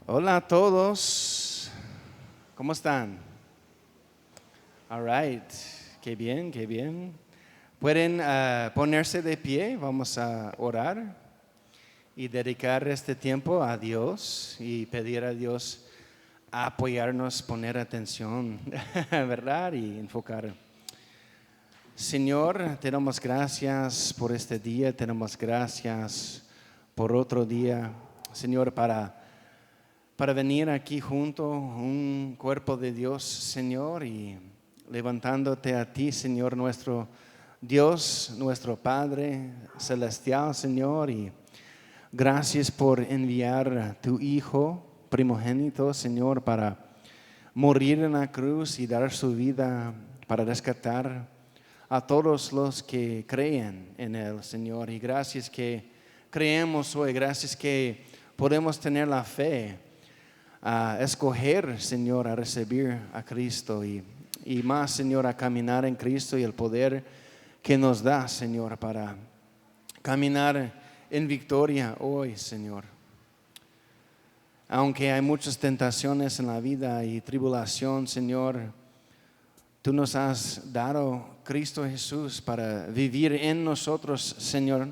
Hola a todos, ¿cómo están? All right, qué bien, qué bien. Pueden ponerse de pie, vamos a orar y dedicar este tiempo a Dios y pedir a Dios a apoyarnos, poner atención, ¿verdad? Y enfocar. Señor, te damos gracias por este día, te damos gracias por otro día, Señor, para venir aquí junto, un cuerpo de Dios, Señor, y levantándote a ti, Señor, nuestro Dios, nuestro Padre celestial, Señor, y gracias por enviar a tu Hijo primogénito, Señor, para morir en la cruz y dar su vida para rescatar a todos los que creen en Él, Señor. Y gracias que creemos hoy, gracias que podemos tener la fe a escoger, Señor, a recibir a Cristo y más, Señor, a caminar en Cristo y el poder que nos da, Señor, para caminar en victoria hoy, Señor. Aunque hay muchas tentaciones en la vida y tribulación, Señor, tú nos has dado Cristo Jesús para vivir en nosotros, Señor,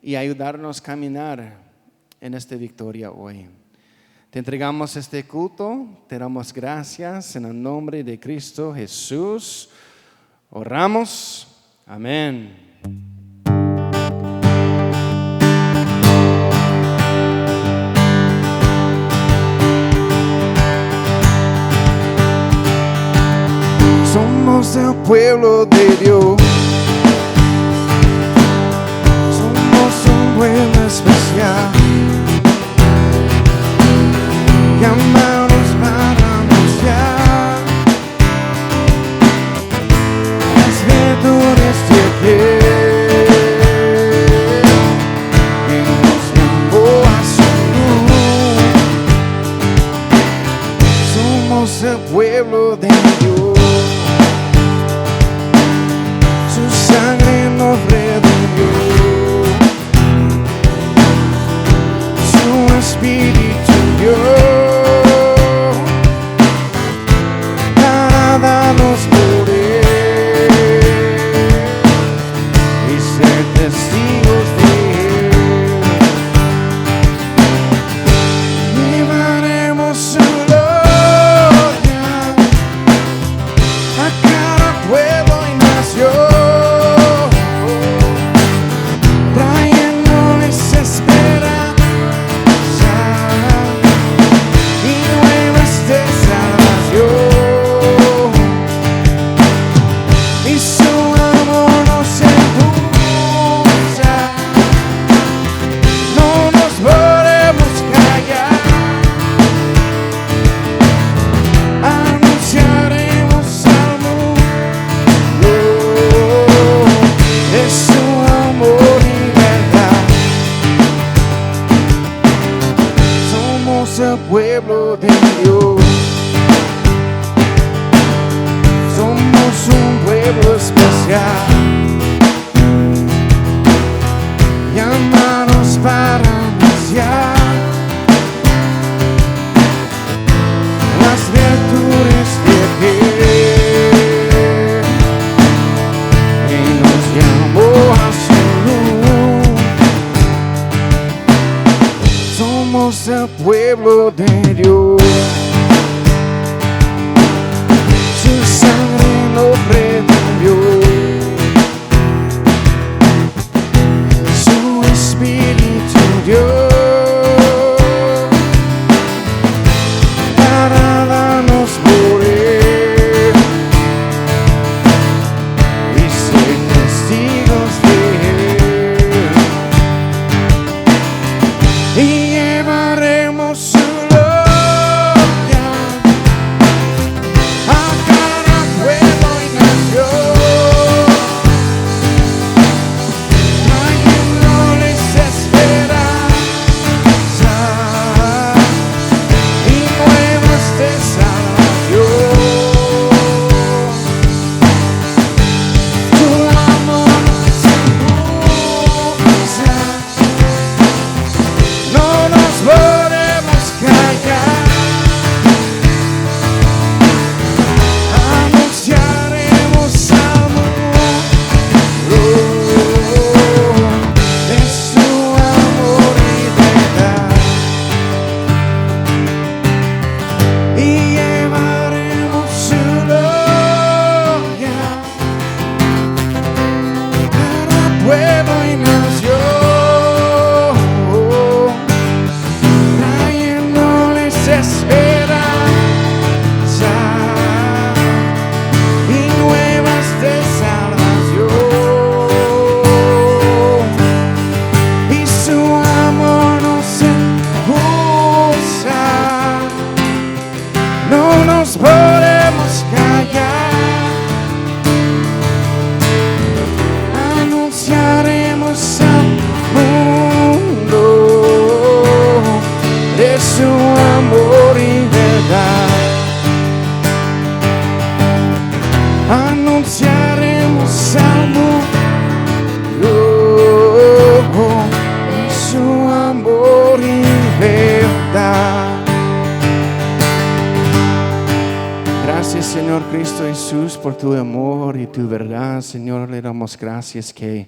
y ayudarnos a caminar en esta victoria hoy. Te entregamos este culto, te damos gracias en el nombre de Cristo Jesús. Oramos. Amén. Somos el pueblo de Dios. Somos un pueblo especial. Llamados para anunciar las virtudes de aquel que nos llamó a su luz. Somos el pueblo de Dios. Su sangre nos redimió. Su espíritu dio. Danos poder y ser testigos de Él. Llevaremos su gloria a cada pueblo y nación, trayéndoles esperanza y nuevas de salvación. El pueblo de Dios, somos un pueblo especial, llamados para anunciar las virtudes de aquel que nos llamó a su luz. Somos el pueblo de Dios. Su sangre nos redimió. Su espíritu dio para darnos poder y ser testigos de Él. Y llevaremos su gloria amor y verdad. Anunciaremos salmo, su amor y verdad. Gracias, Señor Cristo Jesús, por tu amor y tu verdad. Señor, le damos gracias que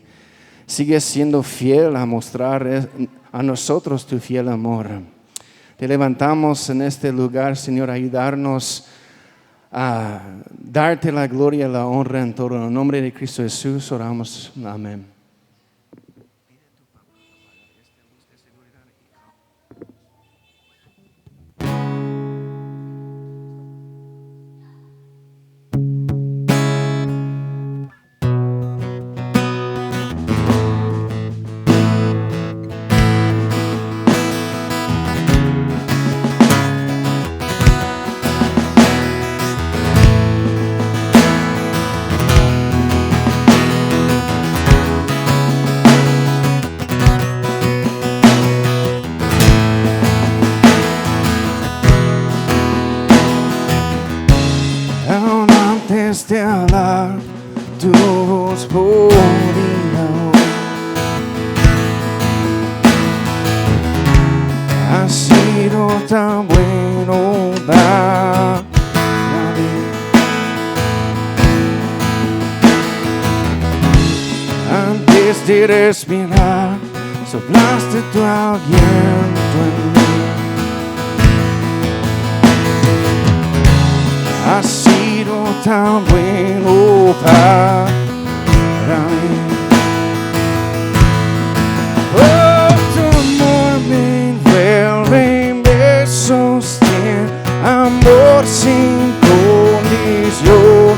sigues siendo fiel a mostrar a nosotros tu fiel amor. Te levantamos en este lugar, Señor, a ayudarnos a darte la gloria y la honra en todo. En el nombre de Cristo Jesús oramos. Amén. De hablar, tu voz podía oír. Ha sido tan bueno para mí. Antes de respirar, soplaste tu aliento en mí. Ha sido tan bueno para mí. Oh, tu amor me envuelve y me sostiene, amor sin condición.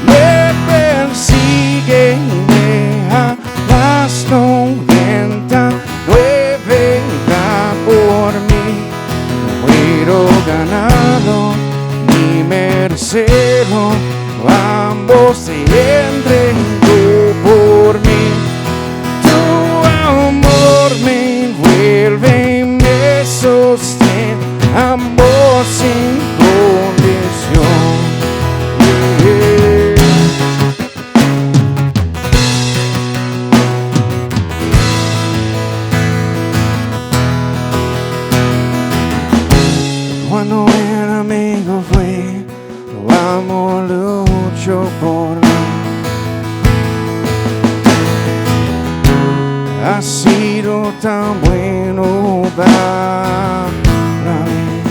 Me persigue y me alas 99 da por mí. No puedo ganarlo ni merecerlo, ambos se entregó por mí. Tu amor me envuelve y me sostiene, amor sin condición. Cuando el amigo fue, tu amor luchó por mí. Ha sido tan bueno para mí.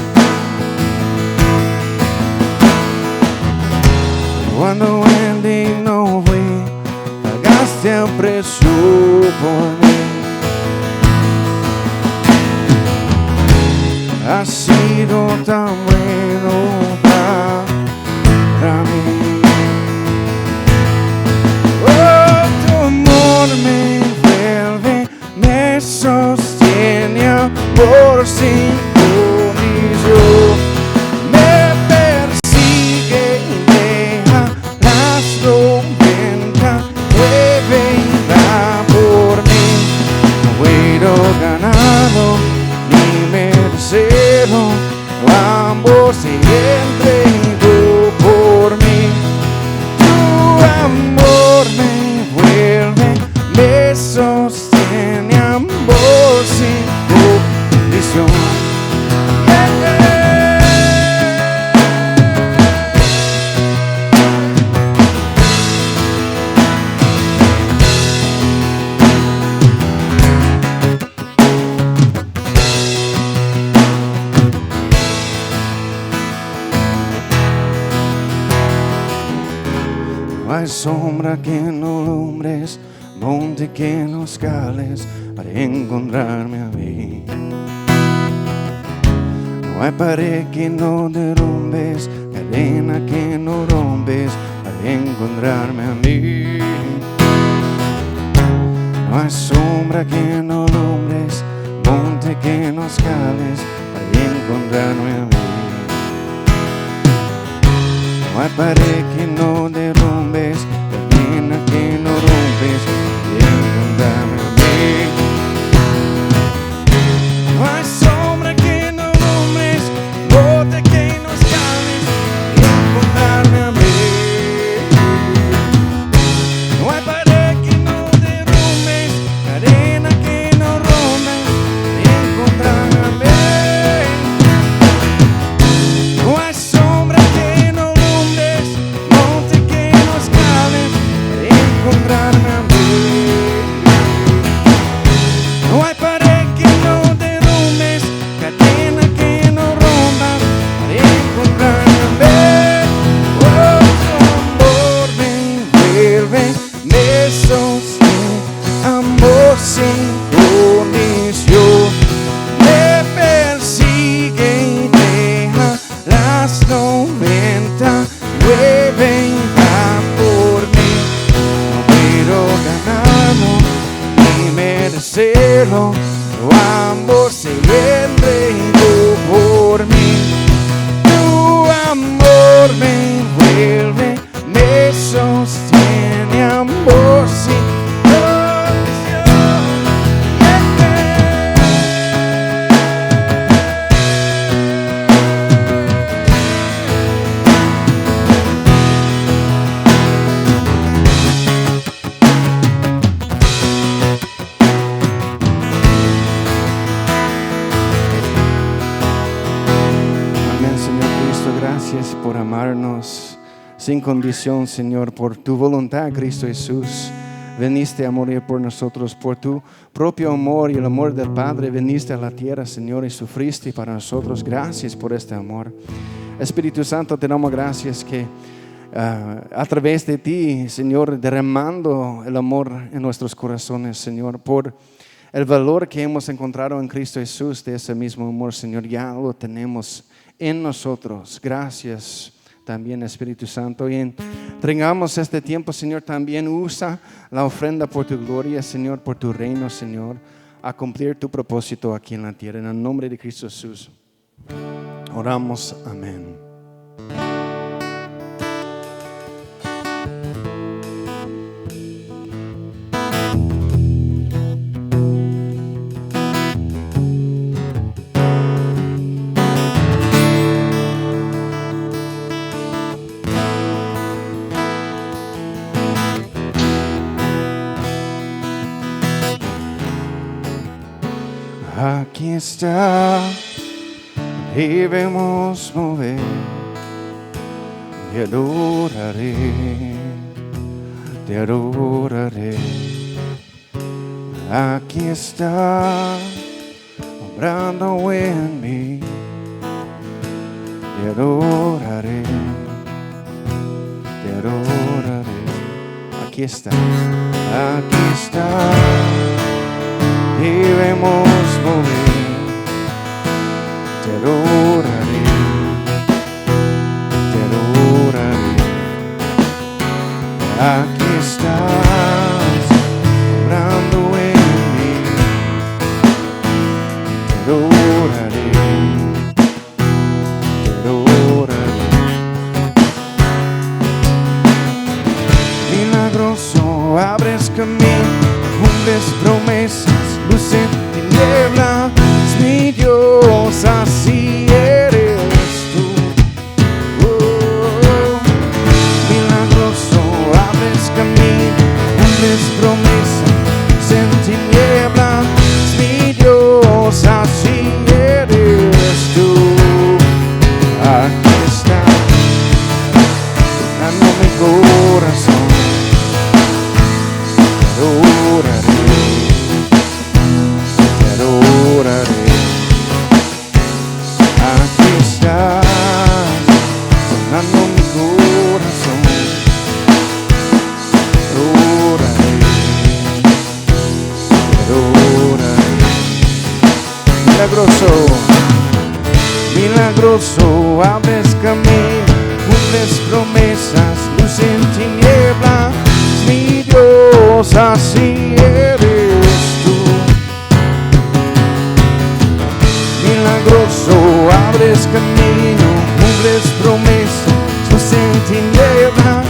Cuando el digno fue, pagaste el precio por mí. Ha sido tan bueno para mí. Oh, tu amor me envuelve, me sostiene, amor sin condición. Me persigue y deja las 99 y da por mí. No puedo ganarlo ni merecerlo, ambos se entregó por mí. Tu amor me envuelve, me sostiene, amor sin condición. No hay sombra que no alumbres, monte que no escales para encontrarme a mí. No hay pared que no derrumbes, cadena que no rompes para encontrarme a mí. No hay sombra que no alumbres, monte que no escales para encontrarme a mí. No hay pared que no derrumbes, cadena que no rompes para encontrarme a mí. No hay sombra que no alumbres, Todopoderoso, gracias por amarnos sin condición, Señor, por tu voluntad, Cristo Jesús. Veniste a morir por nosotros, por tu propio amor y el amor del Padre. Veniste a la tierra, Señor, y sufriste para nosotros. Gracias por este amor. Espíritu Santo, te damos gracias que a través de ti, Señor, derramando el amor en nuestros corazones, Señor, por el valor que hemos encontrado en Cristo Jesús de ese mismo amor, Señor, ya lo tenemos en nosotros. Gracias también, Espíritu Santo, y entregamos este tiempo, Señor. También usa la ofrenda por tu gloria, Señor, por tu reino, Señor, a cumplir tu propósito aquí en la tierra. En el nombre de Cristo Jesús oramos, amén. Aquí está, debemos mover, te adoraré, te adoraré. Aquí está, obrando en mí, te adoraré, te adoraré. Aquí está, debemos mover, te adoraré, te adoraré. Aquí estás, obrando en mí, te adoraré, te adoraré. Milagroso, abres camino, cumples promesas, luz en tinieblas, mi Dios, así eres tú. Milagroso, abres camino, cumples promesas, luz en tinieblas, mi Dios, así eres tú. Aquí está, tocando mi corazón, te adoraré. Aquí estás, sonando mi corazón, te adoraré, te adoraré. Milagroso, milagroso, abres camino, cumples promesas, luz en tinieblas, mi Dios, así eres tú. Milagroso, abres camino, cumples promesas, luz en tinieblas,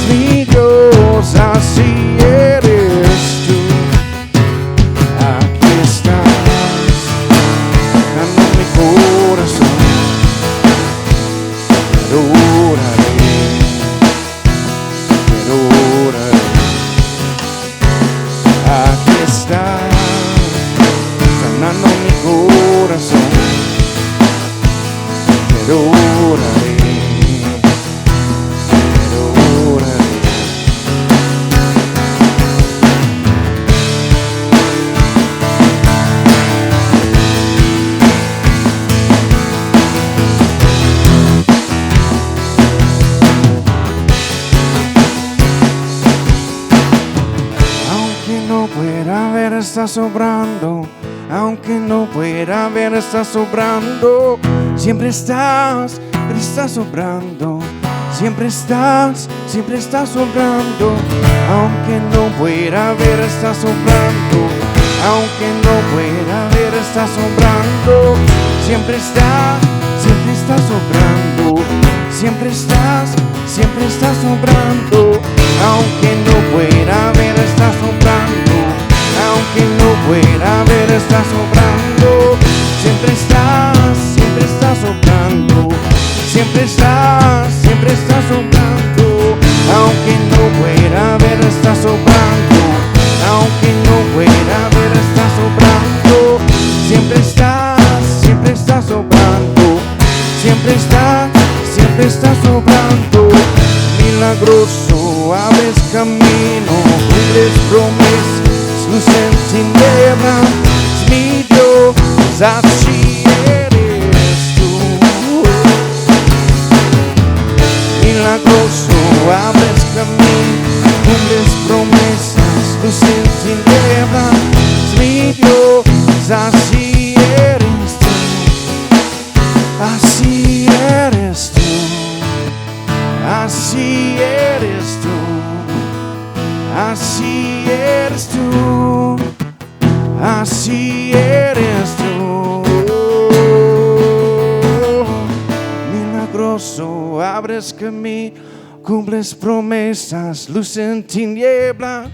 mi Dios, así eres tú. Aquí estás, tocando mi corazón, te adoraré, te adoraré. Aquí estás, sanando mi corazón, te adoraré, te adoraré. Aunque no pueda ver, estás sobrando. Aunque no pueda ver, estás sobrando. Siempre estás sobrando. Siempre estás sobrando. Aunque no pueda ver, estás sobrando. Aunque no pueda ver, estás sobrando. Siempre estás sobrando. Siempre estás sobrando. Aunque no pueda ver, estás sobrando. Aunque no pueda ver, estás sobrando. Siempre estás sobrando. Siempre estás sobrando. Aunque no pueda ver, estás sobrando. Aunque no pueda ver, estás sobrando. Siempre estás sobrando. Siempre estás estás obrando. Milagroso, abres camino, cumples promesas, luz en tinieblas, es mi Dios, así eres tú. Milagroso, abres camino, cumples promesas, luz en tinieblas, es mi Dios, así eres tú. Así eres tú. Así eres tú, así eres tú, así eres tú. Milagroso, abres camino, cumples promesas, luz en tiniebla,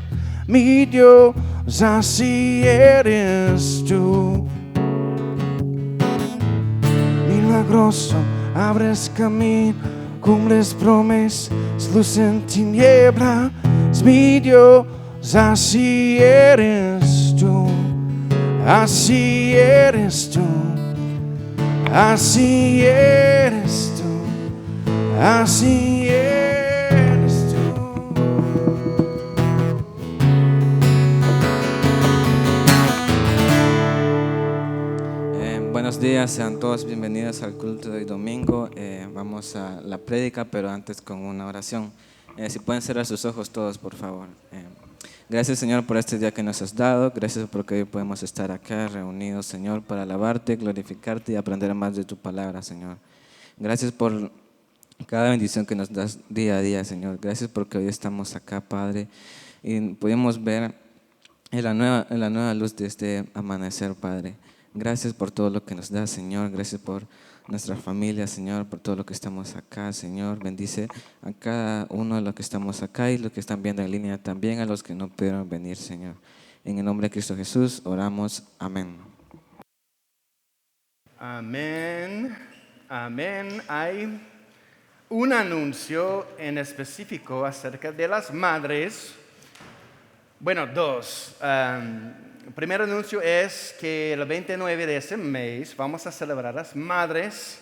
mi Dios, así eres tú. Milagroso, abres camino, cumples promesas, luz en tiniebla, es mi Dios, así eres tú, así eres tú, así eres tú, así eres tú. Buenos días, sean todos bienvenidos al culto de hoy domingo. Vamos a la prédica, pero antes con una oración. Si pueden cerrar sus ojos todos, por favor. Gracias, Señor, por este día que nos has dado. Gracias porque hoy podemos estar acá reunidos, Señor, para alabarte, glorificarte y aprender más de tu palabra, Señor. Gracias por cada bendición que nos das día a día, Señor. Gracias porque hoy estamos acá, Padre, y podemos ver en la nueva luz de este amanecer, Padre. Gracias por todo lo que nos das, Señor. Gracias por nuestra familia, Señor, por todo lo que estamos acá, Señor. Bendice a cada uno de los que estamos acá y los que están viendo en línea, también a los que no pudieron venir, Señor. En el nombre de Cristo Jesús oramos. Amén. Amén, amén. Hay un anuncio en específico acerca de las madres. Bueno, dos. El primer anuncio es que el 29 de ese mes vamos a celebrar a las madres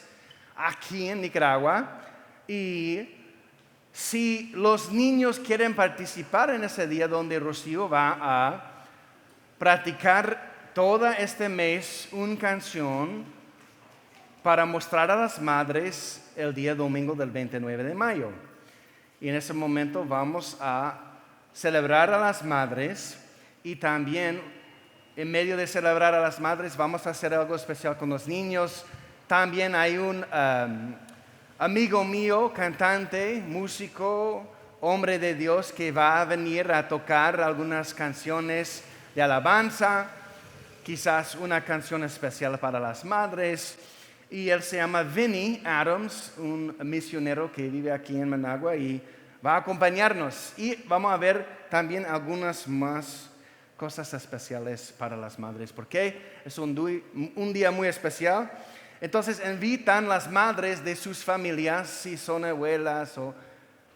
aquí en Nicaragua. Y si los niños quieren participar en ese día donde Rocío va a practicar todo este mes una canción para mostrar a las madres el día domingo del 29 de mayo. Y en ese momento vamos a celebrar a las madres y también en medio de celebrar a las madres vamos a hacer algo especial con los niños. También hay un amigo mío, cantante, músico, hombre de Dios que va a venir a tocar algunas canciones de alabanza, quizás una canción especial para las madres. Y él se llama Vinny Adams, un misionero que vive aquí en Managua y va a acompañarnos. Y vamos a ver también algunas más cosas especiales para las madres, porque es un día muy especial. Entonces invitan las madres de sus familias, si son abuelas o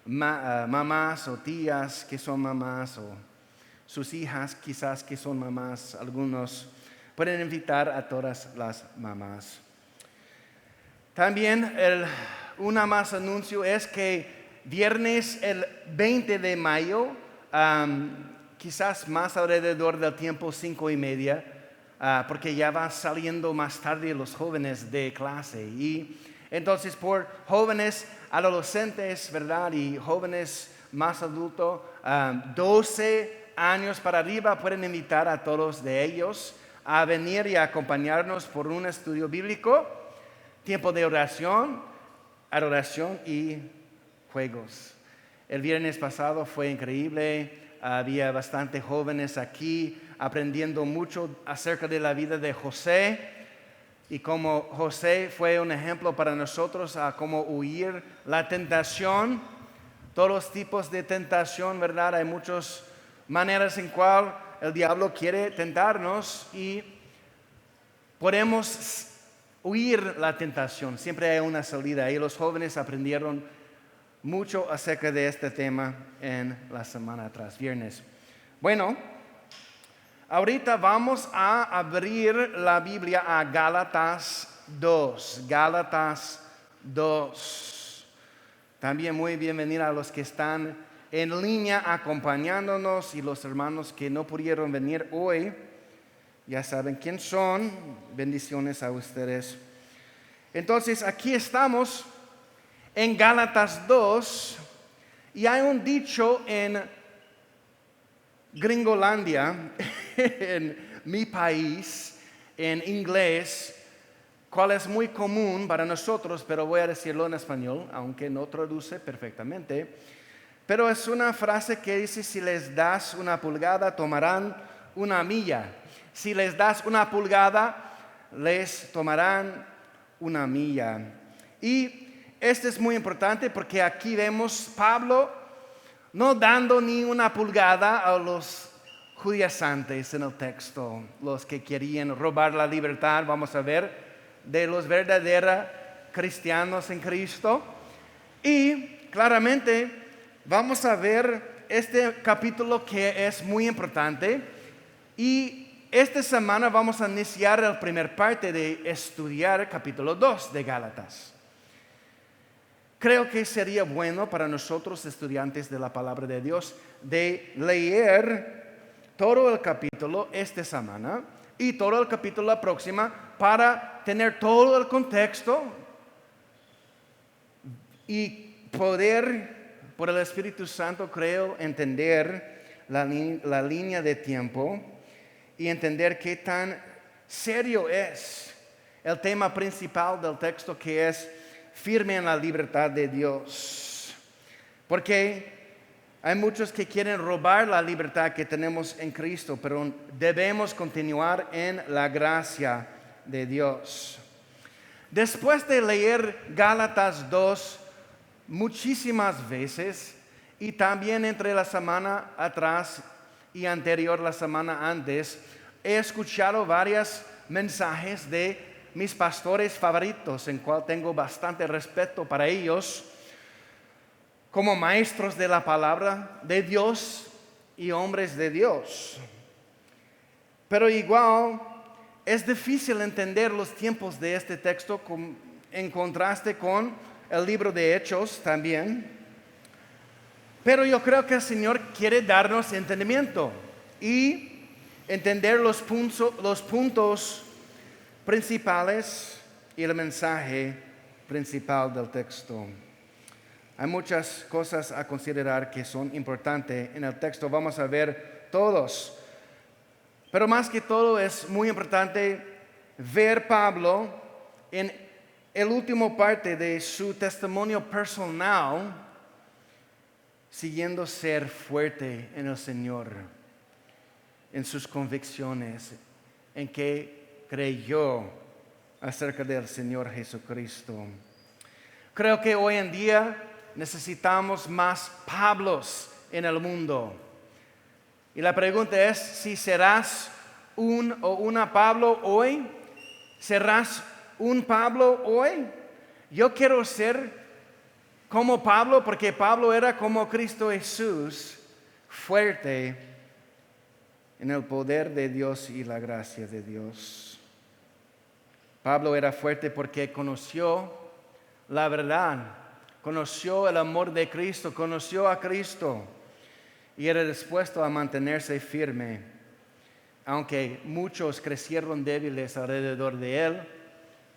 mamás o tías que son mamás o sus hijas quizás que son mamás, algunos pueden invitar a todas las mamás. También una más anuncio es que viernes el 20 de mayo, quizás más alrededor del tiempo 5:30, porque ya va saliendo más tarde los jóvenes de clase. Y entonces por jóvenes, adolescentes, ¿verdad? Y jóvenes más adultos, 12 años para arriba, pueden invitar a todos de ellos a venir y a acompañarnos por un estudio bíblico, tiempo de oración, adoración y juegos. El viernes pasado fue increíble. Había bastante jóvenes aquí aprendiendo mucho acerca de la vida de José y cómo José fue un ejemplo para nosotros a cómo huir la tentación, todos los tipos de tentación, ¿verdad? Hay muchas maneras en cual el diablo quiere tentarnos y podemos huir la tentación. Siempre hay una salida y los jóvenes aprendieron mucho acerca de este tema en la semana atrás, viernes. Bueno, ahorita vamos a abrir la Biblia a Gálatas 2. Gálatas 2. También muy bienvenida a los que están en línea acompañándonos y los hermanos que no pudieron venir hoy. Ya saben quién son. Bendiciones a ustedes. Entonces, aquí estamos en Gálatas 2 y hay un dicho en Gringolandia, en mi país, en inglés, cual es muy común para nosotros, pero voy a decirlo en español, aunque no traduce perfectamente. Pero es una frase que dice: si les das una pulgada, tomarán una milla. Si les das una pulgada, les tomarán una milla. Y esto es muy importante porque aquí vemos Pablo no dando ni una pulgada a los judaizantes en el texto, los que querían robar la libertad, vamos a ver, de los verdaderos cristianos en Cristo. Y claramente vamos a ver este capítulo que es muy importante. Y esta semana vamos a iniciar la primera parte de estudiar el capítulo 2 de Gálatas. Creo que sería bueno para nosotros, estudiantes de la palabra de Dios, de leer todo el capítulo esta semana y todo el capítulo la próxima, para tener todo el contexto y poder, por el Espíritu Santo, creo, entender la línea de tiempo y entender qué tan serio es el tema principal del texto, que es firme en la libertad de Dios. Porque hay muchos que quieren robar la libertad que tenemos en Cristo, pero debemos continuar en la gracia de Dios. Después de leer Gálatas 2 muchísimas veces, y también entre la semana atrás y anterior, la semana antes, he escuchado varios mensajes de mis pastores favoritos, en cual tengo bastante respeto para ellos, como maestros de la palabra de Dios y hombres de Dios. Pero igual es difícil entender los tiempos de este texto en contraste con el libro de Hechos también. Pero yo creo que el Señor quiere darnos entendimiento y entender los puntos principales y el mensaje principal del texto. Hay muchas cosas a considerar que son importantes en el texto. Vamos a ver todos. Pero más que todo es muy importante ver Pablo en el último parte de su testimonio personal, siguiendo ser fuerte en el Señor, en sus convicciones, en que creyó acerca del Señor Jesucristo. Creo que hoy en día necesitamos más Pablos en el mundo. Y la pregunta es si serás un o una Pablo hoy. ¿Serás un Pablo hoy? Yo quiero ser como Pablo, porque Pablo era como Cristo Jesús, fuerte en el poder de Dios y la gracia de Dios. Pablo era fuerte porque conoció la verdad, conoció el amor de Cristo, conoció a Cristo y era dispuesto a mantenerse firme. Aunque muchos crecieron débiles alrededor de él,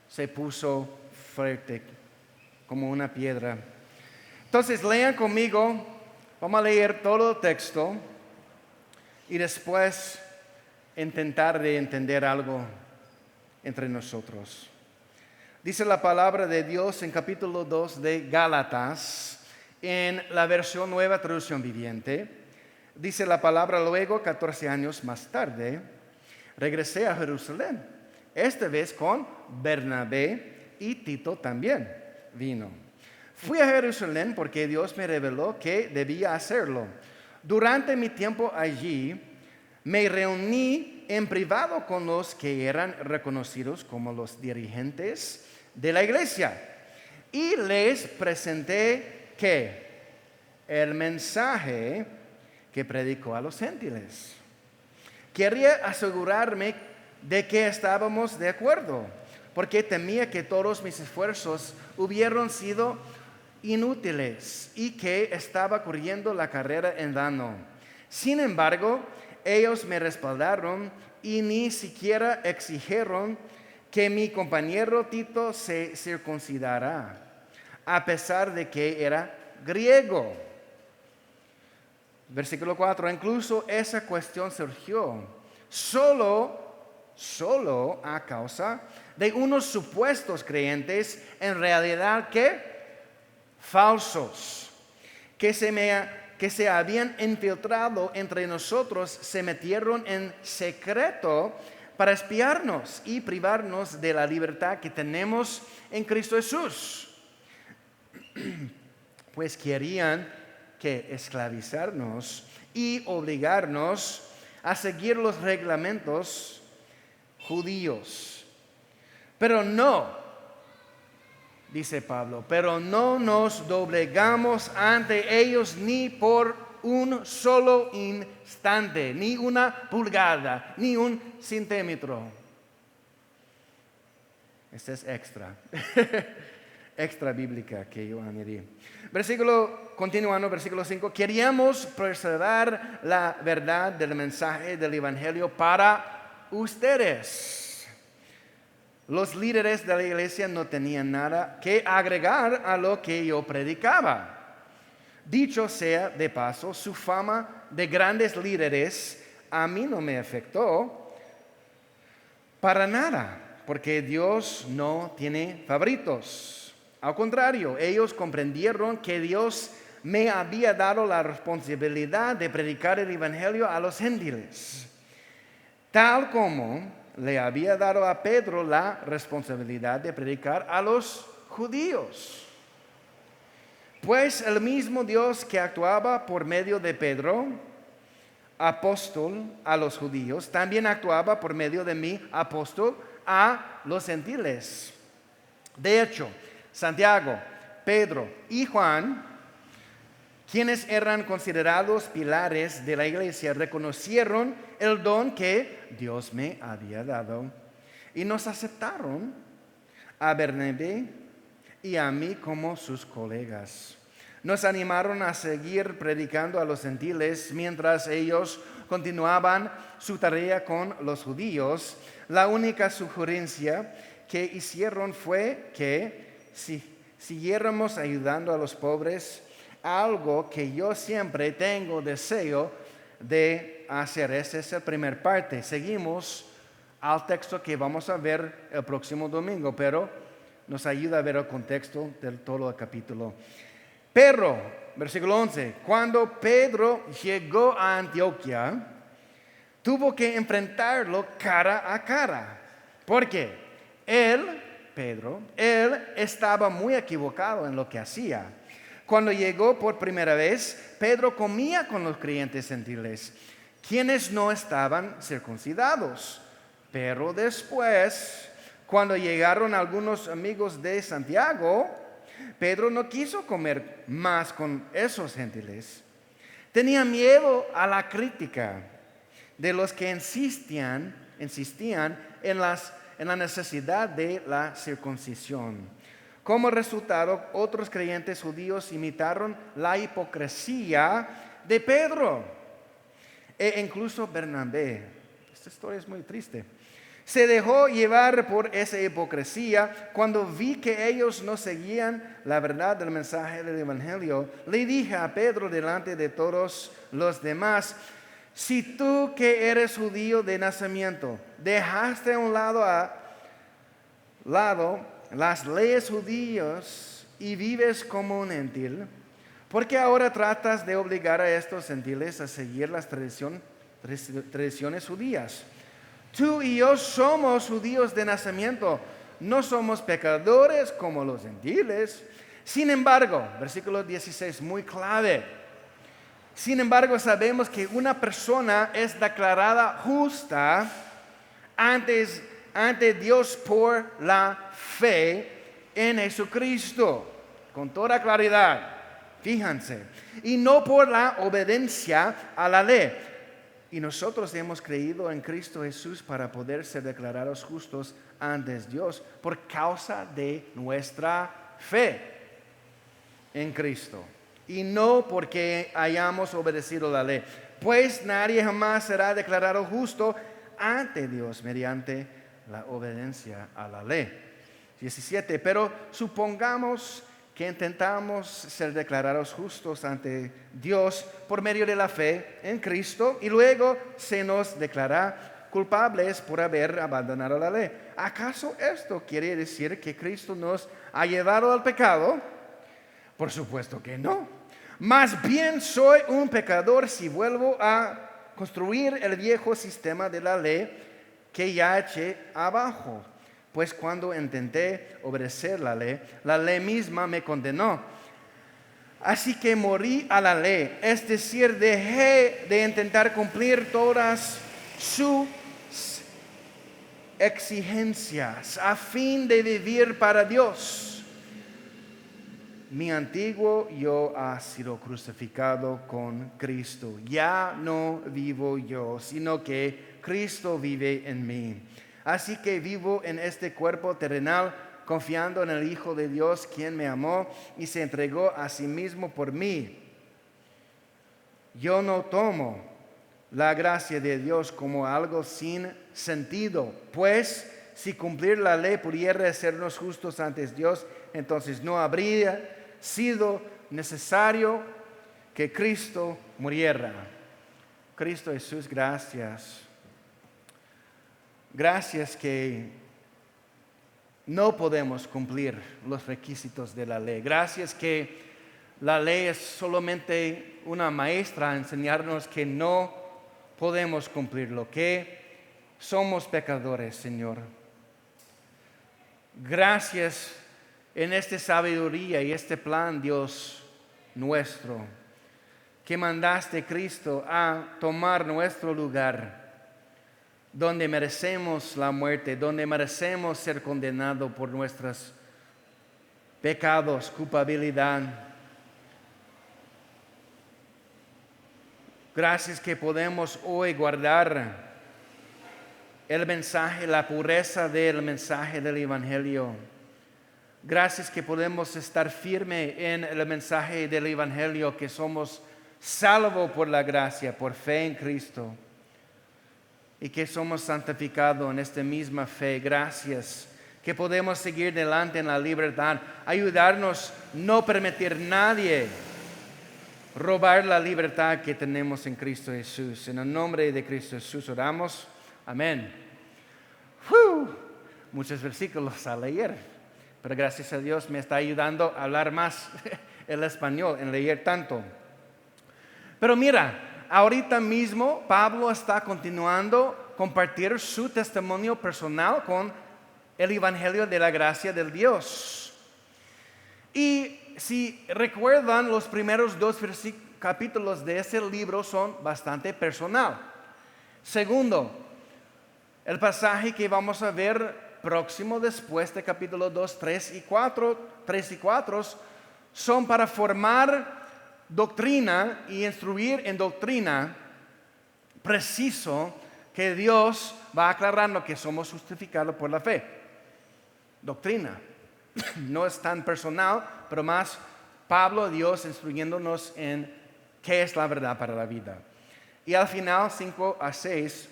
se puso fuerte como una piedra. Entonces lean conmigo, vamos a leer todo el texto y después intentar de entender algo entre nosotros. Dice la palabra de Dios en capítulo 2 de Gálatas, en la versión Nueva Traducción Viviente. Dice la palabra: luego, 14 años más tarde, regresé a Jerusalén, esta vez con Bernabé y Tito también vino. Fui a Jerusalén porque Dios me reveló que debía hacerlo. Durante mi tiempo allí, me reuní en privado con los que eran reconocidos como los dirigentes de la iglesia y les presenté el mensaje que predicó a los gentiles. Quería asegurarme de que estábamos de acuerdo, porque temía que todos mis esfuerzos hubieran sido inútiles y que estaba corriendo la carrera en vano. Sin embargo, ellos me respaldaron y ni siquiera exigieron que mi compañero Tito se circuncidara, a pesar de que era griego. Versículo 4, incluso esa cuestión surgió solo a causa de unos supuestos creyentes, en realidad que falsos, que se habían infiltrado entre nosotros, se metieron en secreto para espiarnos y privarnos de la libertad que tenemos en Cristo Jesús. Pues querían que esclavizarnos y obligarnos a seguir los reglamentos judíos. Pero no, dice Pablo, pero no nos doblegamos ante ellos ni por un solo instante, ni una pulgada, ni un centímetro. Este es extra. Extra bíblica que yo añadí. Continuando, versículo 5. Queríamos preservar la verdad del mensaje del Evangelio para ustedes. Los líderes de la iglesia no tenían nada que agregar a lo que yo predicaba. Dicho sea de paso, su fama de grandes líderes a mí no me afectó para nada, porque Dios no tiene favoritos. Al contrario, ellos comprendieron que Dios me había dado la responsabilidad de predicar el Evangelio a los gentiles, tal como le había dado a Pedro la responsabilidad de predicar a los judíos. Pues el mismo Dios que actuaba por medio de Pedro, apóstol a los judíos, también actuaba por medio de mí, apóstol a los gentiles. De hecho, Santiago, Pedro y Juan, quienes eran considerados pilares de la iglesia, reconocieron el don que Dios me había dado y nos aceptaron a Bernabé y a mí como sus colegas. Nos animaron a seguir predicando a los gentiles mientras ellos continuaban su tarea con los judíos. La única sugerencia que hicieron fue que si siguiéramos ayudando a los pobres, algo que yo siempre tengo deseo de hacer. Esa es la primera parte. Seguimos al texto que vamos a ver el próximo domingo, pero nos ayuda a ver el contexto del todo el capítulo. Pero, versículo 11, cuando Pedro llegó a Antioquía, tuvo que enfrentarlo cara a cara, porque Pedro estaba muy equivocado en lo que hacía. Cuando llegó por primera vez, Pedro comía con los creyentes gentiles, quienes no estaban circuncidados. Pero después, cuando llegaron algunos amigos de Santiago, Pedro no quiso comer más con esos gentiles. Tenía miedo a la crítica de los que insistían en la necesidad de la circuncisión. Como resultado, otros creyentes judíos imitaron la hipocresía de Pedro e incluso Bernabé. Esta historia es muy triste. Se dejó llevar por esa hipocresía. Cuando vi que ellos no seguían la verdad del mensaje del Evangelio, le dije a Pedro delante de todos los demás: si tú que eres judío de nacimiento dejaste a un lado las leyes judías y vives como un gentil, ¿por qué ahora tratas de obligar a estos gentiles a seguir las tradiciones judías? Tú y yo somos judíos de nacimiento, no somos pecadores como los gentiles. Sin embargo, versículo 16, muy clave. Sin embargo, sabemos que una persona es declarada justa ante Dios por la fe en Jesucristo, con toda claridad, fíjense, y no por la obediencia a la ley. Y nosotros hemos creído en Cristo Jesús para poder ser declarados justos ante Dios por causa de nuestra fe. en Cristo, y no porque hayamos obedecido la ley. Pues nadie jamás será declarado justo ante Dios mediante la obediencia a la ley. 17. Pero supongamos que intentamos ser declarados justos ante Dios por medio de la fe en Cristo y luego se nos declara culpables por haber abandonado la ley. ¿Acaso esto quiere decir que Cristo nos ha llevado al pecado? Por supuesto que no. Más bien soy un pecador si vuelvo a construir el viejo sistema de la ley que ya eché abajo. Pues cuando intenté obedecer la ley misma me condenó. Así que morí a la ley, es decir, dejé de intentar cumplir todas sus exigencias a fin de vivir para Dios. Mi antiguo yo ha sido crucificado con Cristo. Ya no vivo yo, sino que Cristo vive en mí. Así que vivo en este cuerpo terrenal, confiando en el Hijo de Dios, quien me amó y se entregó a sí mismo por mí. Yo no tomo la gracia de Dios como algo sin sentido, pues si cumplir la ley pudiera hacernos justos ante Dios, entonces no habría sido necesario que Cristo muriera. Cristo Jesús, gracias. Gracias que no podemos cumplir los requisitos de la ley. Gracias que la ley es solamente una maestra a enseñarnos que no podemos cumplirlo, que somos pecadores, Señor. Gracias en esta sabiduría y este plan, Dios nuestro, que mandaste a Cristo a tomar nuestro lugar, donde merecemos la muerte, donde merecemos ser condenados por nuestros pecados, culpabilidad. Gracias que podemos hoy guardar el mensaje, la pureza del mensaje del Evangelio. Gracias que podemos estar firmes en el mensaje del Evangelio, que somos salvos por la gracia, por fe en Cristo. Y que somos santificados en esta misma fe. Gracias que podemos seguir adelante en la libertad. Ayudarnos a no permitir nadie robar la libertad que tenemos en Cristo Jesús. En el nombre de Cristo Jesús oramos. Amén. Muchos versículos a leer, pero gracias a Dios me está ayudando a hablar más el español, en leer tanto. Pero mira, ahorita mismo Pablo está continuando a compartir su testimonio personal con el Evangelio de la gracia del Dios. Y si recuerdan, los primeros 2 capítulos de ese libro son bastante personal. Segundo, el pasaje que vamos a ver próximo después de capítulo 2, 3 y 4 son para formar doctrina y instruir en doctrina preciso que Dios va aclarando que somos justificados por la fe. Doctrina. No es tan personal, pero más Pablo, Dios instruyéndonos en qué es la verdad para la vida. Y al final, 5 a 6,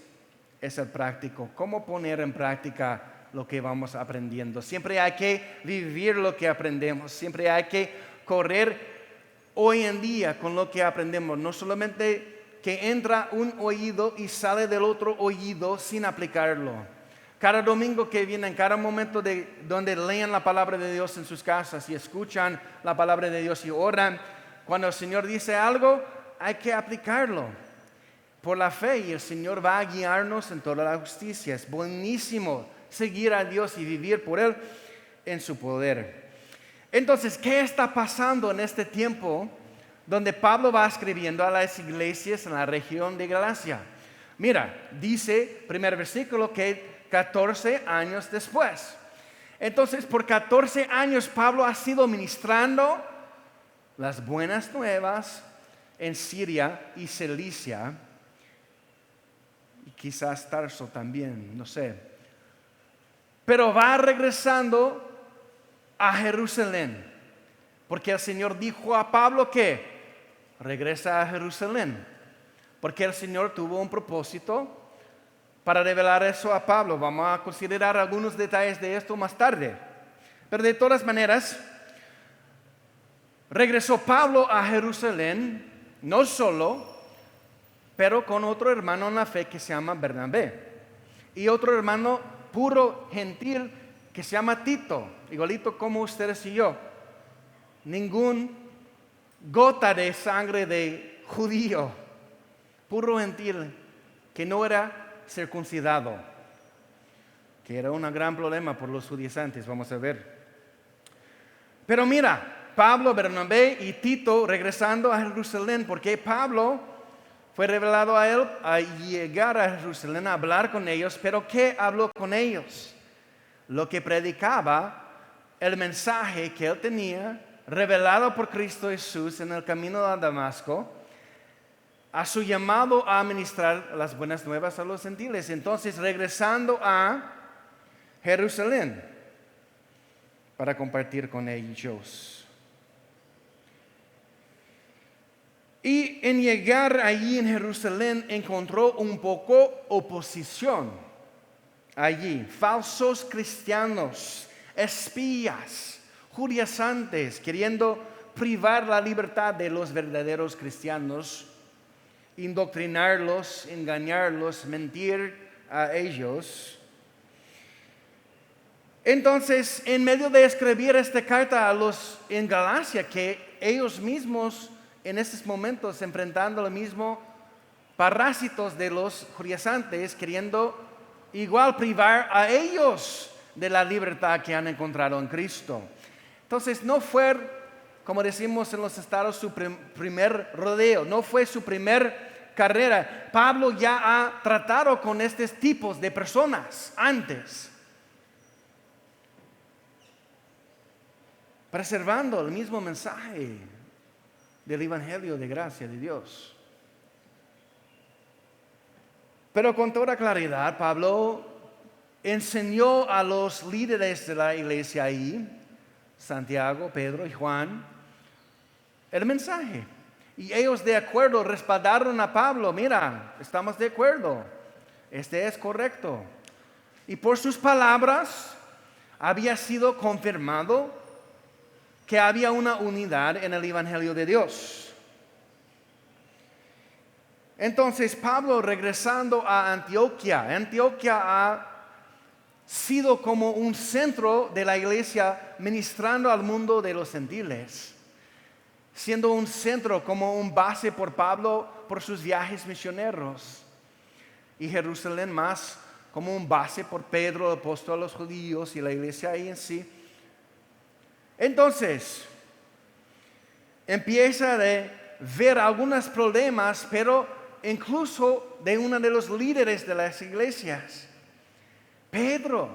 es el práctico. ¿Cómo poner en práctica lo que vamos aprendiendo? Siempre hay que vivir lo que aprendemos. Siempre hay que correr hoy en día con lo que aprendemos. No solamente que entra un oído y sale del otro oído sin aplicarlo. Cada domingo que vienen, cada momento donde leen la palabra de Dios en sus casas y escuchan la palabra de Dios y oran, cuando el Señor dice algo, hay que aplicarlo por la fe y el Señor va a guiarnos en toda la justicia. Es buenísimo seguir a Dios y vivir por Él en su poder. Entonces, ¿qué está pasando en este tiempo donde Pablo va escribiendo a las iglesias en la región de Galacia? Mira, dice, primer versículo, que 14 años después. Entonces, por 14 años Pablo ha sido ministrando las buenas nuevas en Siria y Cilicia, y quizás Tarso también, no sé. Pero va regresando a Jerusalén Porque el Señor dijo a Pablo que regresa a Jerusalén. Porque el Señor tuvo un propósito para revelar eso a Pablo. Vamos a considerar algunos detalles de esto más tarde. Pero de todas maneras, regresó Pablo a Jerusalén, no solo, pero con otro hermano en la fe que se llama Bernabé. Y otro hermano puro gentil que se llama Tito, igualito como ustedes y yo. Ningún gota de sangre de judío, puro gentil, que no era circuncidado, que era un gran problema por los judaizantes, vamos a ver. Pero mira, Pablo, Bernabé y Tito regresando a Jerusalén, porque Pablo fue revelado a él a llegar a Jerusalén a hablar con ellos. Pero ¿qué habló con ellos? Lo que predicaba, el mensaje que él tenía revelado por Cristo Jesús en el camino a Damasco, a su llamado a ministrar las buenas nuevas a los gentiles. Entonces, regresando a Jerusalén para compartir con ellos. Y en llegar allí en Jerusalén encontró un poco oposición allí. Falsos cristianos, espías, judaizantes, queriendo privar la libertad de los verdaderos cristianos, indoctrinarlos, engañarlos, mentir a ellos. Entonces, en medio de escribir esta carta a los en Galacia, que ellos mismos en estos momentos enfrentando lo mismo parásitos de los judaizantes, queriendo igual privar a ellos de la libertad que han encontrado en Cristo. Entonces no fue, como decimos en los estados, su primer rodeo, no fue su primer carrera. Pablo ya ha tratado con estos tipos de personas antes, preservando el mismo mensaje del Evangelio de gracia de Dios. Pero con toda claridad, Pablo enseñó a los líderes de la iglesia ahí, Santiago, Pedro y Juan, el mensaje. Y ellos de acuerdo respaldaron a Pablo. Mira, estamos de acuerdo, este es correcto. Y por sus palabras había sido confirmado que había una unidad en el Evangelio de Dios. Entonces Pablo, regresando a Antioquía ha sido como un centro de la iglesia ministrando al mundo de los gentiles, siendo un centro como un base por Pablo por sus viajes misioneros, y Jerusalén más como un base por Pedro, el apóstol a los judíos y la iglesia ahí en sí. Entonces empieza a ver algunos problemas, pero incluso de uno de los líderes de las iglesias, Pedro.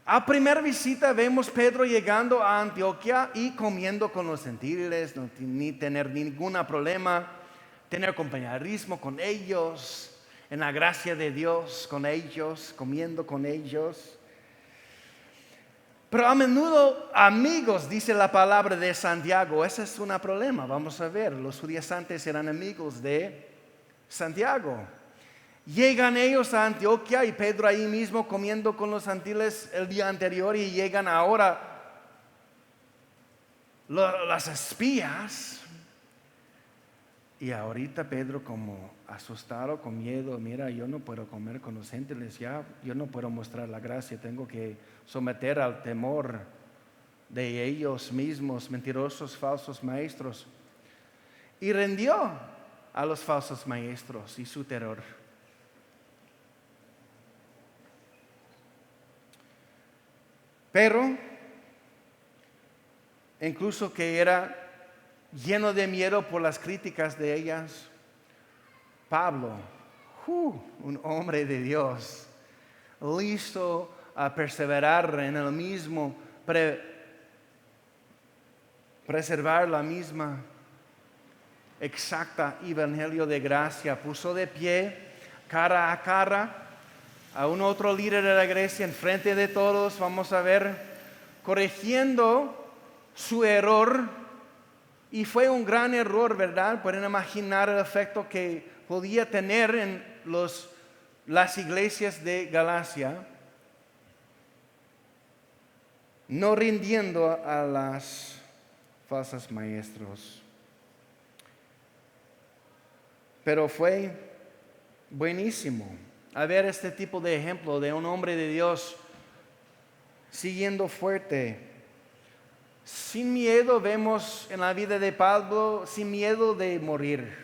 A primera visita vemos Pedro llegando a Antioquía y comiendo con los gentiles, no ni tener ningún problema, tener compañerismo con ellos, en la gracia de Dios con ellos, comiendo con ellos. Pero a menudo amigos, dice la palabra de Santiago. Ese es un problema, vamos a ver. Los judaizantes eran amigos de Santiago. Llegan ellos a Antioquía y Pedro ahí mismo comiendo con los gentiles el día anterior, y llegan ahora las espías. Y ahorita Pedro como asustado, con miedo, mira, yo no puedo comer con los gentiles ya, yo no puedo mostrar la gracia, tengo que someter al temor de ellos mismos, mentirosos, falsos maestros. Y rindió a los falsos maestros y su terror. Pero, incluso que era lleno de miedo por las críticas de ellas, Pablo, un hombre de Dios, listo a perseverar en el mismo, preservar la misma exacta evangelio de gracia, puso de pie, cara a cara, a un otro líder de la iglesia, en frente de todos, vamos a ver, corrigiendo su error, y fue un gran error, ¿verdad? Pueden imaginar el efecto que podía tener en las iglesias de Galacia, no rindiendo a las falsos maestros. Pero fue buenísimo a ver este tipo de ejemplo de un hombre de Dios siguiendo fuerte. Sin miedo vemos en la vida de Pablo, sin miedo de morir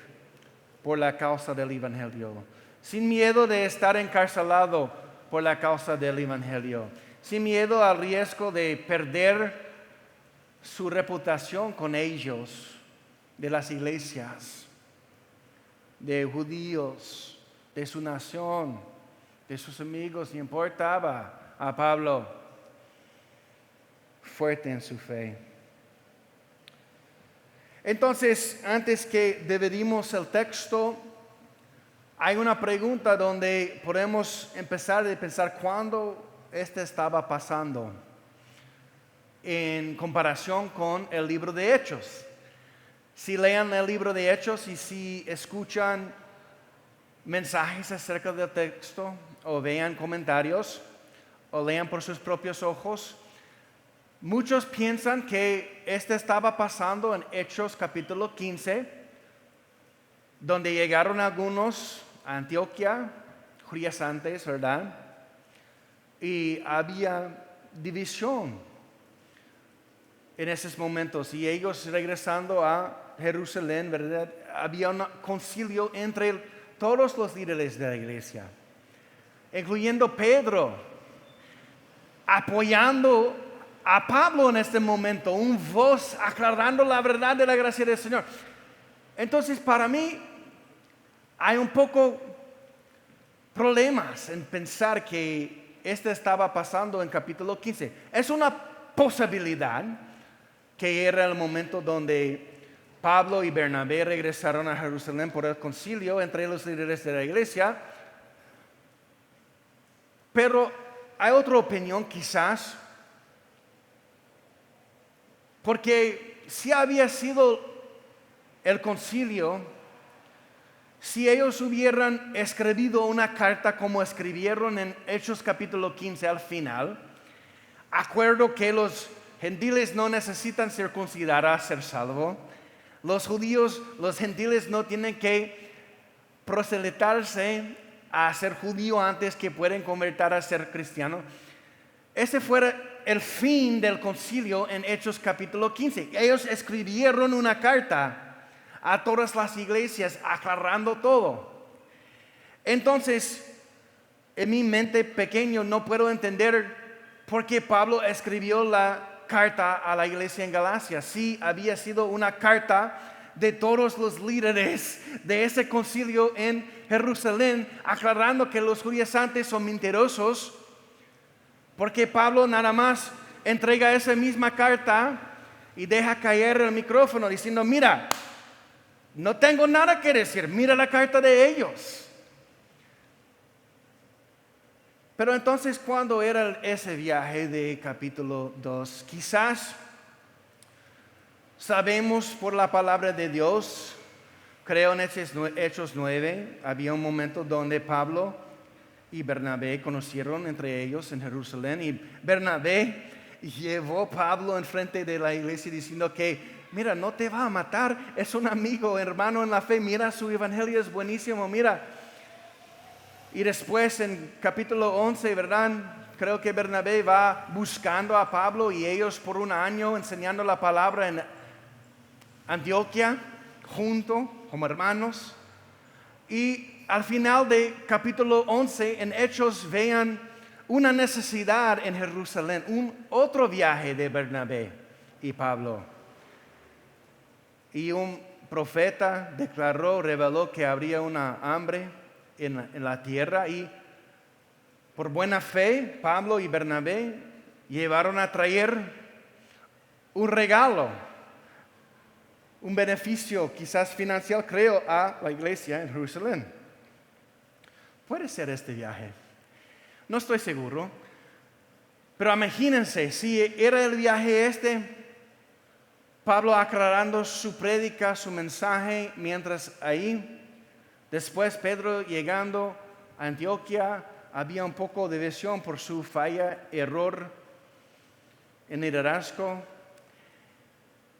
por la causa del Evangelio, sin miedo de estar encarcelado por la causa del Evangelio, sin miedo al riesgo de perder su reputación con ellos, de las iglesias, de judíos, de su nación, de sus amigos. No importaba a Pablo, fuerte en su fe. Entonces, antes que dividimos el texto, hay una pregunta donde podemos empezar a pensar cuándo estaba pasando en comparación con el libro de Hechos. Si lean el libro de Hechos y si escuchan mensajes acerca del texto o vean comentarios o lean por sus propios ojos, muchos piensan que estaba pasando en Hechos capítulo 15, donde llegaron algunos a Antioquía, judaizantes, ¿verdad? Y había división en esos momentos. Y ellos regresando a Jerusalén, ¿verdad? Había un concilio entre todos los líderes de la iglesia, incluyendo Pedro, apoyando a Pablo en este momento, un voz aclarando la verdad de la gracia del Señor. Entonces, para mí, hay un poco problemas en pensar que estaba pasando en capítulo 15. Es una posibilidad que era el momento donde Pablo y Bernabé regresaron a Jerusalén por el concilio entre los líderes de la iglesia. Pero hay otra opinión quizás, porque si había sido el concilio, si ellos hubieran escrito una carta como escribieron en Hechos capítulo 15 al final, acuerdo que los gentiles no necesitan circuncidar a ser salvo, los judíos, los gentiles no tienen que proselitarse a ser judío antes que pueden convertir a ser cristiano. Ese fuera el fin del concilio en Hechos capítulo 15. Ellos escribieron una carta a todas las iglesias aclarando todo. Entonces, en mi mente pequeño no puedo entender por qué Pablo escribió la carta a la iglesia en Galacia. Sí, había sido una carta de todos los líderes de ese concilio en Jerusalén, aclarando que los judaizantes son mentirosos, porque Pablo nada más entrega esa misma carta y deja caer el micrófono diciendo: mira, no tengo nada que decir, mira la carta de ellos. Pero entonces, ¿cuándo era ese viaje de capítulo 2? Quizás sabemos por la palabra de Dios, creo en Hechos 9, había un momento donde Pablo y Bernabé conocieron entre ellos en Jerusalén, y Bernabé llevó a Pablo enfrente de la iglesia diciendo que: mira, no te va a matar, es un amigo, hermano en la fe, mira, su evangelio es buenísimo, mira. Y después en capítulo 11, ¿verdad? Creo que Bernabé va buscando a Pablo y ellos por un año enseñando la palabra en Antioquía, junto, como hermanos. Y al final de capítulo 11, en Hechos, vean una necesidad en Jerusalén, otro viaje de Bernabé y Pablo. Y un profeta reveló que habría una hambre en la tierra, y por buena fe Pablo y Bernabé llevaron a traer un regalo, un beneficio quizás financiero, creo, a la iglesia en Jerusalén. Puede ser este viaje, no estoy seguro, pero imagínense si era el viaje Pablo aclarando su prédica, su mensaje, mientras ahí, después Pedro llegando a Antioquía, había un poco de división por su falla, error en el liderazgo.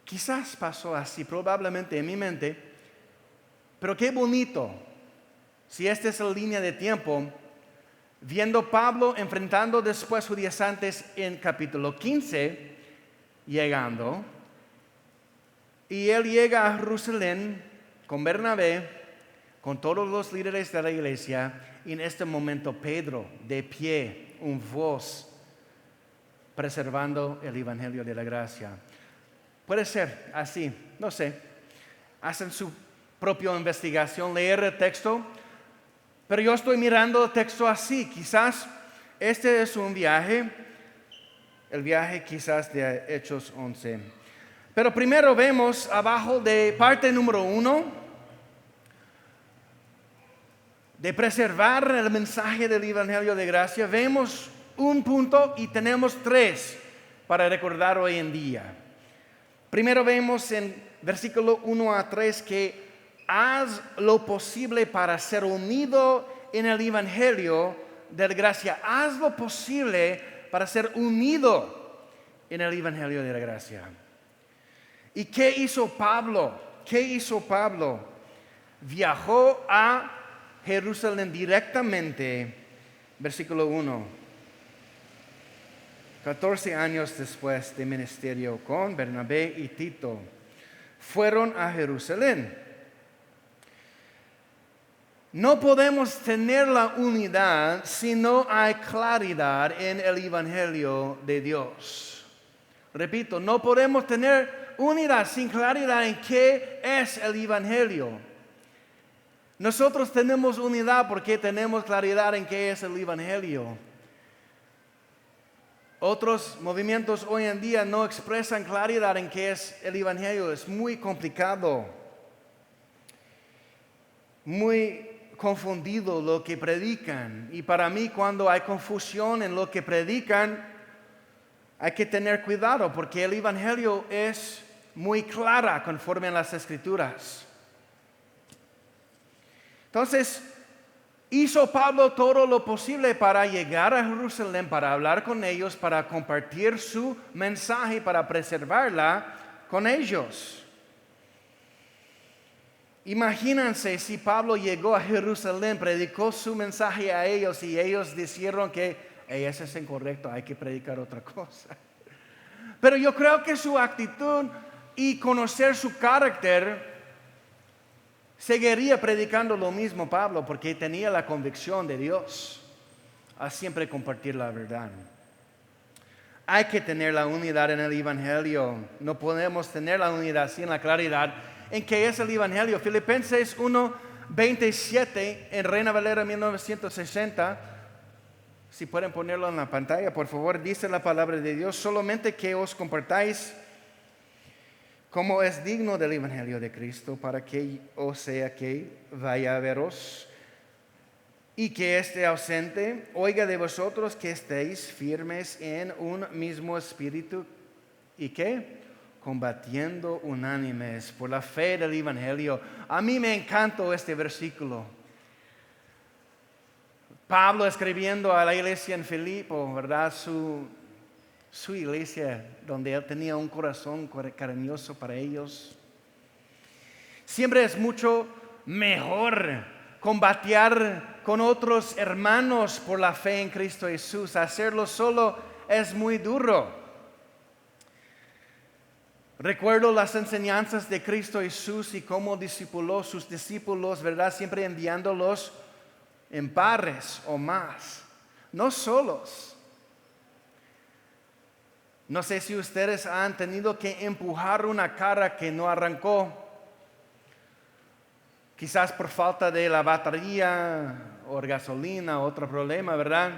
Quizás pasó así, probablemente en mi mente, pero qué bonito, si esta es la línea de tiempo, viendo Pablo enfrentando después judíos antes en capítulo 15, llegando, y él llega a Jerusalén con Bernabé, con todos los líderes de la iglesia, y en este momento Pedro de pie, un voz, preservando el evangelio de la gracia. Puede ser así, no sé, hacen su propia investigación, leer el texto, pero yo estoy mirando el texto así. Quizás este es un viaje, el viaje quizás de Hechos 11. Pero primero vemos abajo de parte número 1, de preservar el mensaje del evangelio de gracia, vemos un punto y tenemos 3 para recordar hoy en día. Primero vemos en versículo 1 a 3 que haz lo posible para ser unido en el evangelio de la gracia. Haz lo posible para ser unido en el evangelio de la gracia. ¿Y qué hizo Pablo? Viajó a Jerusalén directamente, versículo 1. 14 años después de ministerio con Bernabé y Tito, fueron a Jerusalén. No podemos tener la unidad si no hay claridad en el evangelio de Dios. Repito, no podemos tener unidad sin claridad en qué es el evangelio. Nosotros tenemos unidad porque tenemos claridad en qué es el evangelio. Otros movimientos hoy en día no expresan claridad en qué es el evangelio. Es muy complicado, muy confundido lo que predican. Y para mí, cuando hay confusión en lo que predican, hay que tener cuidado porque el evangelio es muy clara conforme a las escrituras. Entonces, hizo Pablo todo lo posible para llegar a Jerusalén, para hablar con ellos, para compartir su mensaje, para preservarla con ellos. Imagínense si Pablo llegó a Jerusalén, predicó su mensaje a ellos y ellos dijeron que ese es incorrecto, hay que predicar otra cosa. Pero yo creo que su actitud y conocer su carácter, seguiría predicando lo mismo Pablo porque tenía la convicción de Dios a siempre compartir la verdad. Hay que tener la unidad en el evangelio. No podemos tener la unidad sin la claridad en qué es el evangelio. Filipenses 1:27 en Reina Valera 1960. Si pueden ponerlo en la pantalla, por favor, dice la palabra de Dios: solamente que os compartáis como es digno del evangelio de Cristo, para que o sea que vaya a veros y que esté ausente, oiga de vosotros que estéis firmes en un mismo espíritu y que combatiendo unánimes por la fe del evangelio. A mí me encantó este versículo. Pablo escribiendo a la iglesia en Filipo, ¿verdad? Su iglesia, donde él tenía un corazón cariñoso para ellos. Siempre es mucho mejor combatir con otros hermanos por la fe en Cristo Jesús. Hacerlo solo es muy duro. Recuerdo las enseñanzas de Cristo Jesús y cómo discipuló sus discípulos, ¿verdad? Siempre enviándolos en pares o más, no solos. No sé si ustedes han tenido que empujar una carga que no arrancó, quizás por falta de la batería o gasolina, otro problema, ¿verdad?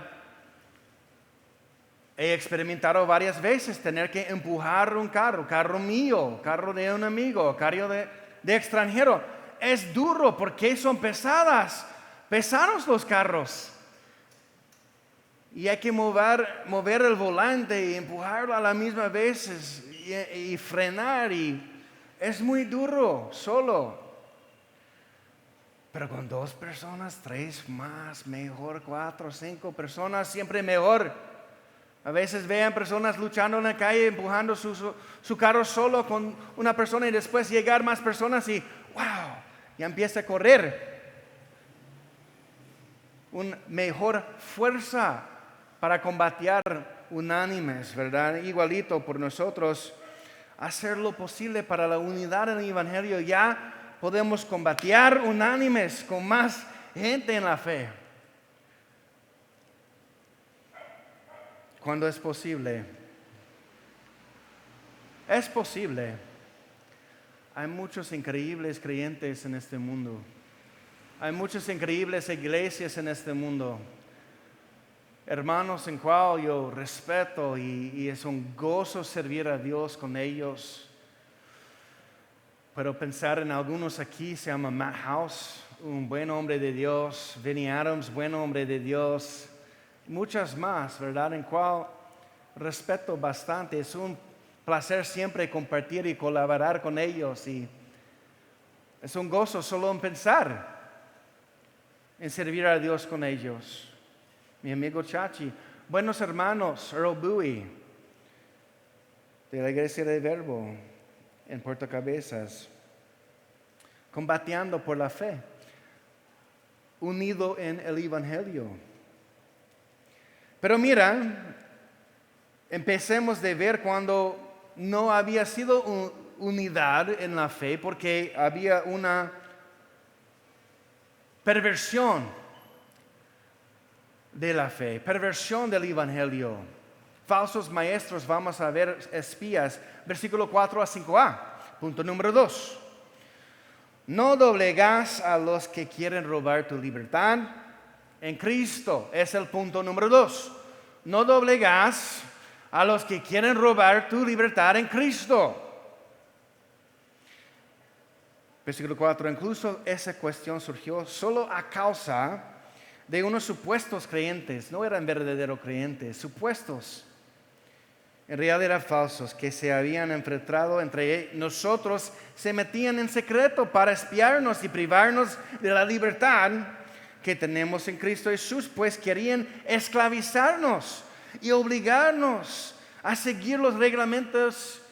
He experimentado varias veces tener que empujar un carro mío, carro de un amigo, carro de extranjero. Es duro porque son pesados los carros. Y hay que mover el volante y empujarlo a la misma vez. y frenar, y es muy duro solo. Pero con 2 personas, 3 más, mejor, 4, 5 personas, siempre mejor. A veces vean personas luchando en la calle, empujando su carro solo con una persona y después llegar más personas y ¡wow! Ya empieza a correr. Una mejor fuerza para combatir unánimes, ¿verdad? Igualito por nosotros, hacer lo posible para la unidad en el Evangelio. Ya podemos combatir unánimes con más gente en la fe. Cuando es posible. Es posible. Hay muchos increíbles creyentes en este mundo. Hay muchas increíbles iglesias en este mundo. Hermanos en cual yo respeto y es un gozo servir a Dios con ellos. Pero pensar en algunos aquí, se llama Matt House, un buen hombre de Dios. Vinnie Adams, buen hombre de Dios. Muchas más, ¿verdad? En cual respeto bastante. Es un placer siempre compartir y colaborar con ellos. Y es un gozo solo en pensar en servir a Dios con ellos. Mi amigo Chachi, buenos hermanos, Earl Bowie, de la Iglesia del Verbo en Puerto Cabezas, combatiendo por la fe, unido en el Evangelio. Pero mira, empecemos de ver cuando no había sido unidad en la fe, porque había una perversión de la fe, perversión del Evangelio. Falsos maestros, vamos a ver, espías, versículo 4 a 5a, punto número 2. No doblegas a los que quieren robar tu libertad en Cristo, es el punto número 2. No doblegas a los que quieren robar tu libertad en Cristo. Versículo 4, incluso esa cuestión surgió solo a causa de unos supuestos creyentes, no eran verdaderos creyentes, supuestos. En realidad eran falsos, que se habían infiltrado entre nosotros, se metían en secreto para espiarnos y privarnos de la libertad que tenemos en Cristo Jesús, pues querían esclavizarnos y obligarnos a seguir los reglamentos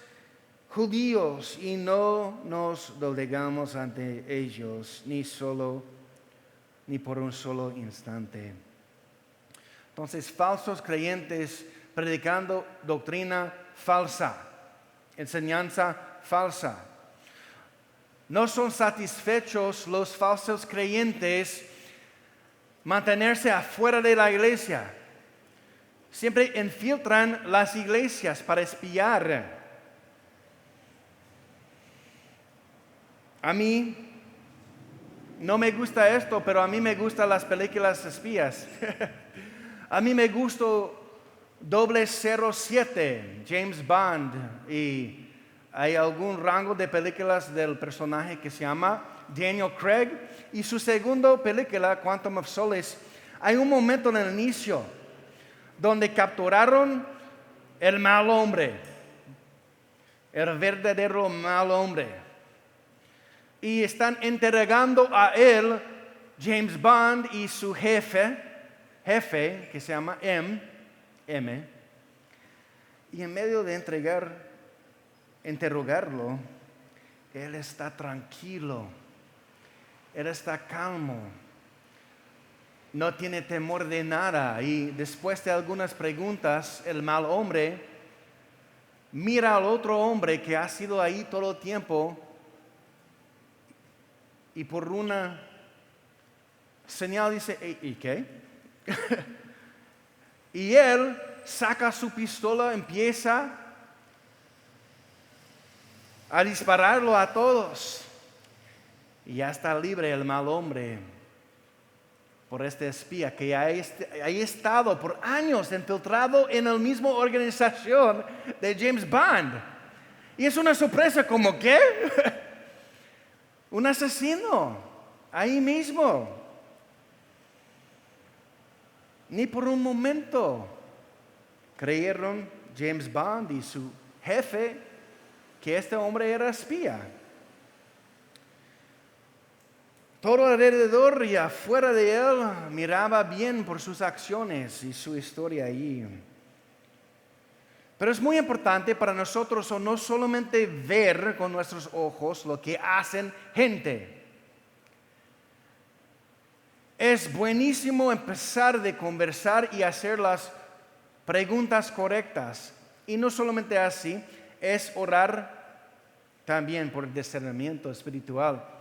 judíos, y no nos doblegamos ante ellos ni por un solo instante. Entonces, falsos creyentes predicando doctrina falsa, enseñanza falsa. No son satisfechos los falsos creyentes mantenerse afuera de la iglesia. Siempre infiltran las iglesias para espiar. A mí no me gusta esto, pero a mí me gustan las películas espías. A mí me gustó 007, James Bond, y hay algún rango de películas del personaje que se llama Daniel Craig, y su segunda película, Quantum of Solace, hay un momento en el inicio donde capturaron el mal hombre, el verdadero mal hombre. Y están entregando a él, James Bond, y su jefe que se llama M. Y en medio de interrogarlo, él está tranquilo, él está calmo, no tiene temor de nada. Y después de algunas preguntas, el mal hombre mira al otro hombre que ha sido ahí todo el tiempo, y por una señal dice, ¿y qué? Y él saca su pistola, empieza a dispararlo a todos. Y ya está libre el mal hombre por este espía que ha estado por años infiltrado en la misma organización de James Bond. Y es una sorpresa, como ¿qué? Un asesino, ahí mismo. Ni por un momento creyeron James Bond y su jefe que este hombre era espía. Todo alrededor y afuera de él miraba bien por sus acciones y su historia allí. Pero es muy importante para nosotros no solamente ver con nuestros ojos lo que hacen gente. Es buenísimo empezar de conversar y hacer las preguntas correctas. Y no solamente así, es orar también por discernimiento espiritual.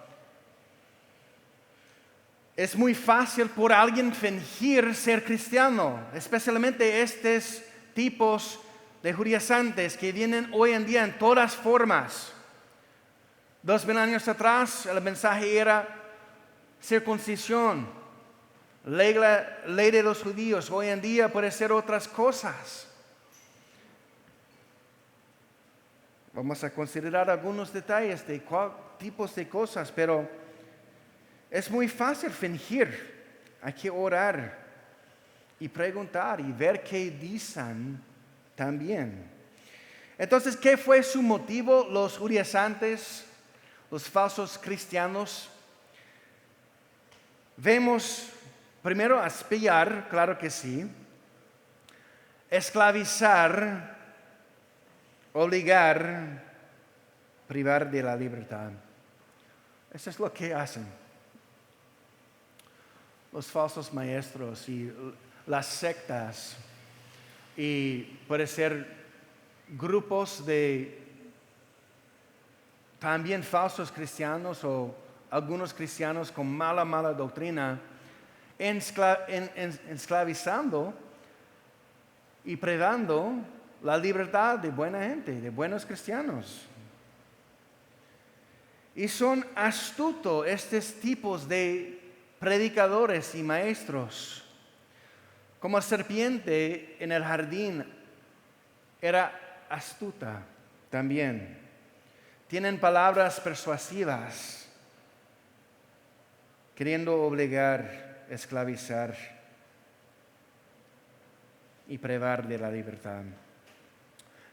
Es muy fácil por alguien fingir ser cristiano, especialmente estos tipos de judaizantes que vienen hoy en día en todas formas. 2000 años atrás el mensaje era circuncisión, ley de los judíos. Hoy en día puede ser otras cosas. Vamos a considerar algunos detalles de tipos de cosas, pero es muy fácil fingir. Hay que orar y preguntar y ver qué dicen también. Entonces, ¿qué fue su motivo? Los judaizantes, los falsos cristianos. Vemos primero espiar, claro que sí. Esclavizar, obligar, privar de la libertad. Eso es lo que hacen los falsos maestros y las sectas. Y puede ser grupos de también falsos cristianos o algunos cristianos con mala doctrina, esclavizando y privando la libertad de buena gente, de buenos cristianos. Y son astutos estos tipos de predicadores y maestros. Como serpiente en el jardín, era astuta también. Tienen palabras persuasivas, queriendo obligar, esclavizar y privar de la libertad.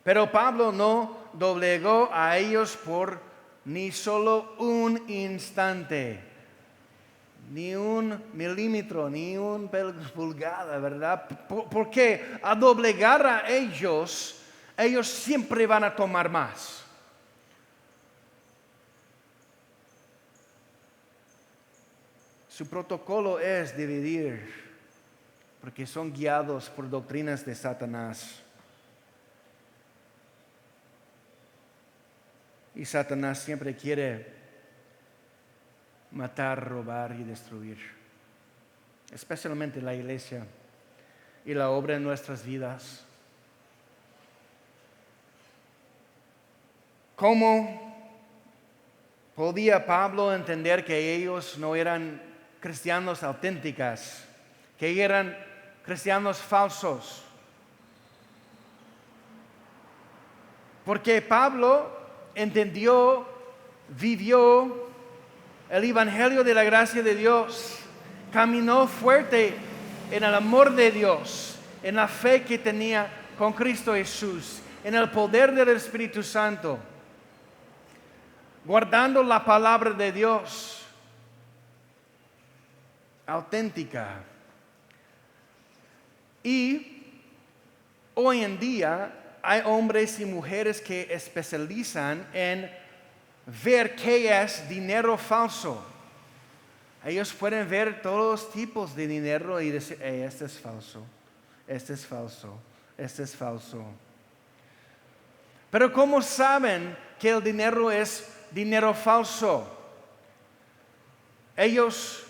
Pero Pablo no doblegó a ellos por ni solo un instante. Ni un milímetro, ni un pulgada, ¿verdad? Porque al doblegar a ellos siempre van a tomar más. Su protocolo es dividir, porque son guiados por doctrinas de Satanás. Y Satanás siempre quiere matar, robar y destruir, especialmente la iglesia y la obra en nuestras vidas. ¿Cómo podía Pablo entender que ellos no eran cristianos auténticos, que eran cristianos falsos? Porque Pablo entendió, vivió el evangelio de la gracia de Dios, caminó fuerte en el amor de Dios, en la fe que tenía con Cristo Jesús, en el poder del Espíritu Santo, guardando la palabra de Dios auténtica. Y hoy en día hay hombres y mujeres que especializan en ver qué es dinero falso. Ellos pueden ver todos los tipos de dinero y decir, este es falso, este es falso, este es falso. Pero ¿cómo saben que el dinero es dinero falso? Ellos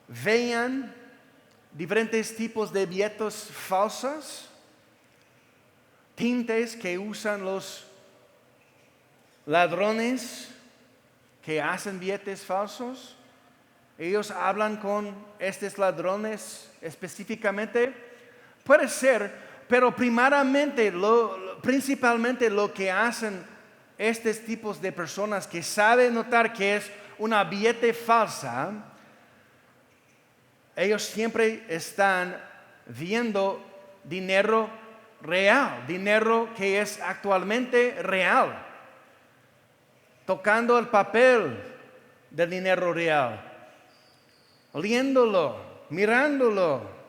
veían diferentes tipos de billetes falsos, tintes que usan los ladrones que hacen billetes falsos. Ellos hablan con estos ladrones específicamente. Puede ser, pero principalmente lo que hacen estos tipos de personas que saben notar que es una billete falsa, ellos siempre están viendo dinero real, dinero que es actualmente real, tocando el papel del dinero real, oliéndolo, mirándolo.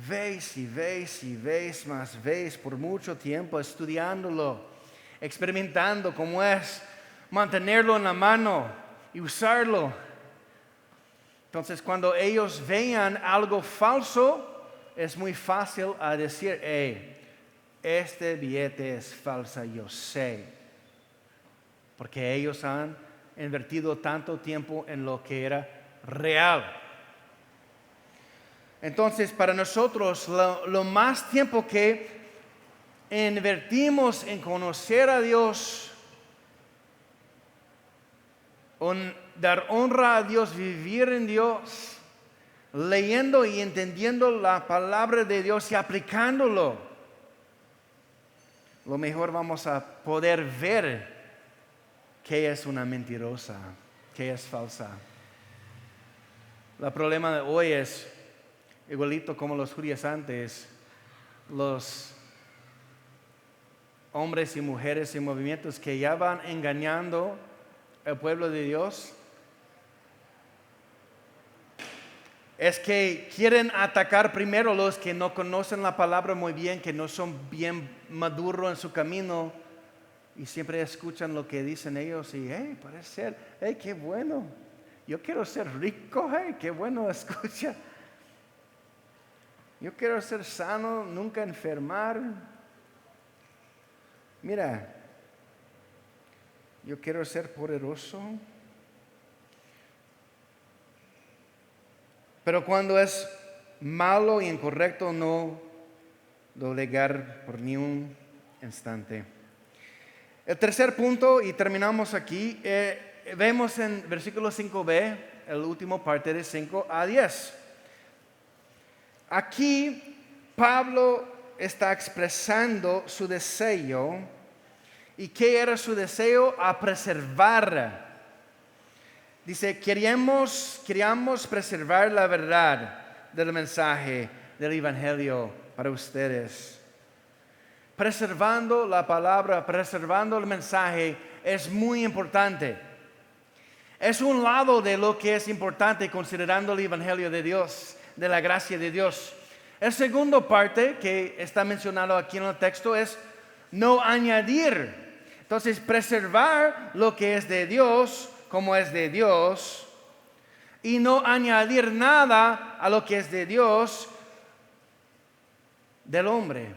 Ves y ves y ves más ves por mucho tiempo estudiándolo, experimentando cómo es mantenerlo en la mano y usarlo. Entonces, cuando ellos vean algo falso, es muy fácil a decir, este billete es falso, yo sé. Porque ellos han invertido tanto tiempo en lo que era real. Entonces, para nosotros, lo más tiempo que invertimos en conocer a Dios, dar honra a Dios, vivir en Dios, leyendo y entendiendo la palabra de Dios y aplicándolo, lo mejor vamos a poder ver qué es una mentirosa, qué es falsa. El problema de hoy es igualito como los judíos antes, los hombres y mujeres y movimientos que ya van engañando al pueblo de Dios, es que quieren atacar primero los que no conocen la palabra muy bien, que no son bien maduros en su camino y siempre escuchan lo que dicen ellos y parece ser, qué bueno, yo quiero ser rico, qué bueno, escucha. Yo quiero ser sano, nunca enfermar. Mira, yo quiero ser poderoso. Pero cuando es malo y incorrecto, no doblegar por ni un instante. El tercer punto, y terminamos aquí, vemos en versículo 5b, el último parte de 5 a 10. Aquí Pablo está expresando su deseo. ¿Y qué era su deseo? A preservar. Dice, queríamos preservar la verdad del mensaje del Evangelio para ustedes. Preservando la palabra, preservando el mensaje es muy importante. Es un lado de lo que es importante considerando el Evangelio de Dios, de la gracia de Dios. El segundo parte que está mencionado aquí en el texto es no añadir. Entonces, preservar lo que es de Dios como es de Dios y no añadir nada a lo que es de Dios del hombre.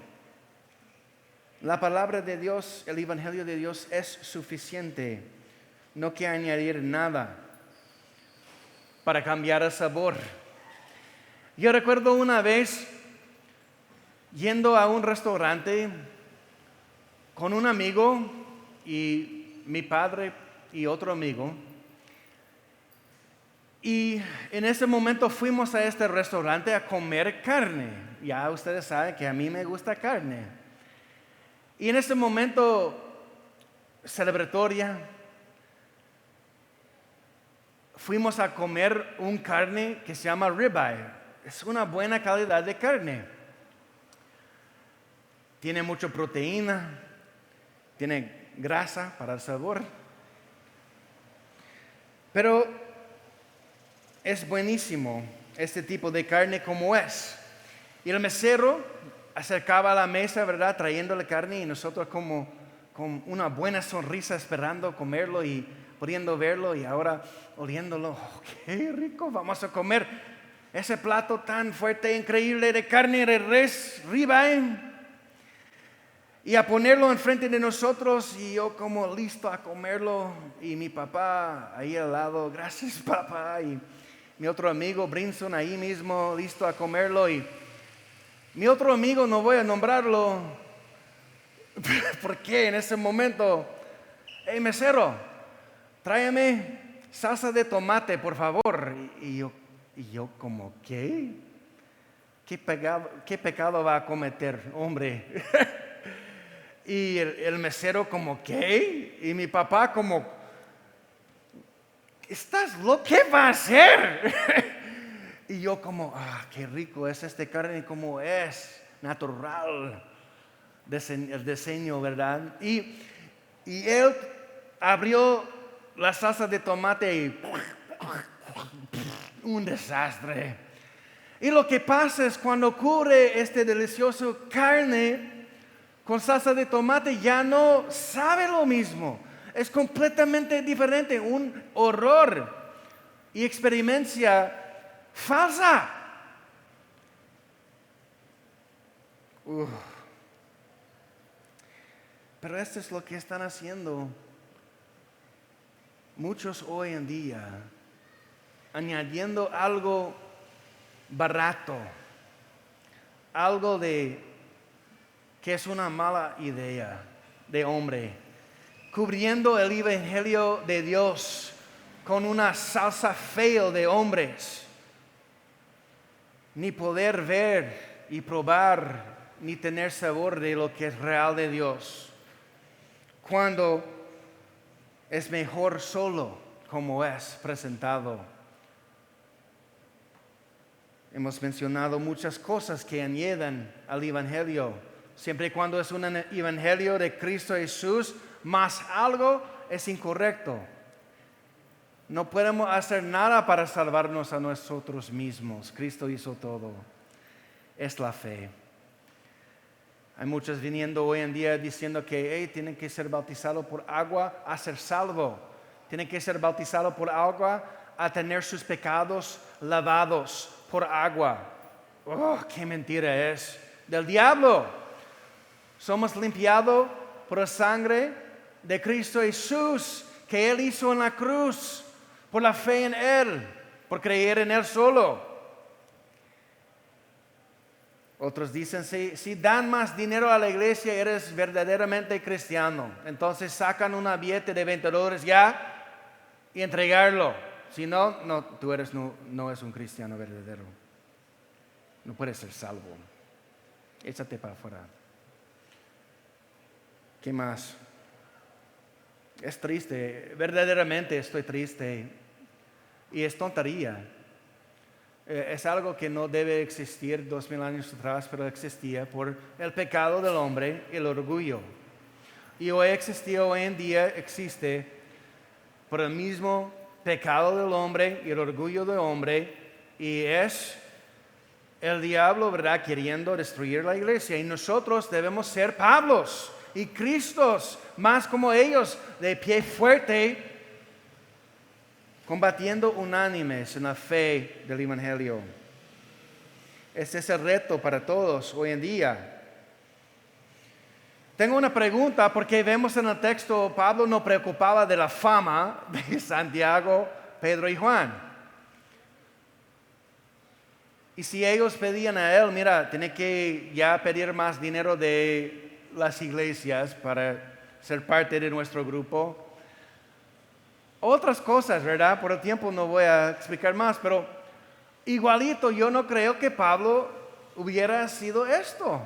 La palabra de Dios, el Evangelio de Dios es suficiente, no que añadir nada para cambiar el sabor. Yo recuerdo una vez yendo a un restaurante con un amigo y mi padre y otro amigo. Y en ese momento fuimos a este restaurante a comer carne. Ya ustedes saben que a mí me gusta carne. Y en ese momento celebratoria, fuimos a comer un carne que se llama ribeye. Es una buena calidad de carne. Tiene mucha proteína, tiene grasa para el sabor. Pero es buenísimo este tipo de carne como es. Y el mesero acercaba a la mesa, ¿verdad? Trayendo la carne y nosotros como con una buena sonrisa esperando comerlo y pudiendo verlo y ahora oliéndolo. Oh, ¡qué rico! Vamos a comer ese plato tan fuerte, increíble de carne de res, ribeye, y a ponerlo enfrente de nosotros y yo como listo a comerlo y mi papá ahí al lado, gracias papá, y mi otro amigo Brinson ahí mismo listo a comerlo y mi otro amigo, no voy a nombrarlo porque en ese momento, mesero, tráeme salsa de tomate por favor. Y yo como, ¿qué? ¿Qué pecado va a cometer, hombre? Y el mesero como, ¿qué? Y mi papá como, ¿estás loco? ¿Qué va a hacer? Y yo como, qué rico es esta carne, como es natural el diseño, ¿verdad? Y él abrió la salsa de tomate y un desastre. Y lo que pasa es cuando ocurre este delicioso carne con salsa de tomate, ya no sabe lo mismo. Es completamente diferente, un horror y experiencia falsa. Pero esto es lo que están haciendo muchos hoy en día, añadiendo algo barato, algo que es una mala idea de hombre, cubriendo el evangelio de Dios con una salsa fea de hombres, ni poder ver y probar, ni tener sabor de lo que es real de Dios, cuando es mejor solo como es presentado. Hemos mencionado muchas cosas que añaden al evangelio, siempre y cuando es un evangelio de Cristo Jesús, más algo es incorrecto. No podemos hacer nada para salvarnos a nosotros mismos. Cristo hizo todo. Es la fe. Hay muchos viniendo hoy en día diciendo que tienen que ser bautizados por agua a ser salvo. Tienen que ser bautizados por agua a tener sus pecados lavados por agua. ¡Qué mentira es! Del diablo. Somos limpiados por la sangre de Cristo Jesús que Él hizo en la cruz. Por la fe en Él, por creer en Él solo. Otros dicen, si dan más dinero a la iglesia, eres verdaderamente cristiano. Entonces sacan una billete de $20 ya y entregarlo. Si no, tú no eres un cristiano verdadero. No puedes ser salvo. Échate para afuera. ¿Qué más? Es triste, verdaderamente estoy triste. Y es tontería. Es algo que no debe existir 2000 años atrás, pero existía por el pecado del hombre y el orgullo. Y hoy en día existe por el mismo pecado del hombre y el orgullo del hombre. Y es el diablo, ¿verdad?, queriendo destruir la iglesia. Y nosotros debemos ser Pablos y Cristos, más como ellos, de pie fuerte, combatiendo unánimes en la fe del evangelio. Este es el reto para todos hoy en día. Tengo una pregunta, porque vemos en el texto, Pablo no preocupaba de la fama de Santiago, Pedro y Juan. Y si ellos pedían a él, mira, tiene que ya pedir más dinero de las iglesias para ser parte de nuestro grupo. Otras cosas, ¿verdad? Por el tiempo no voy a explicar más, pero igualito yo no creo que Pablo hubiera sido esto.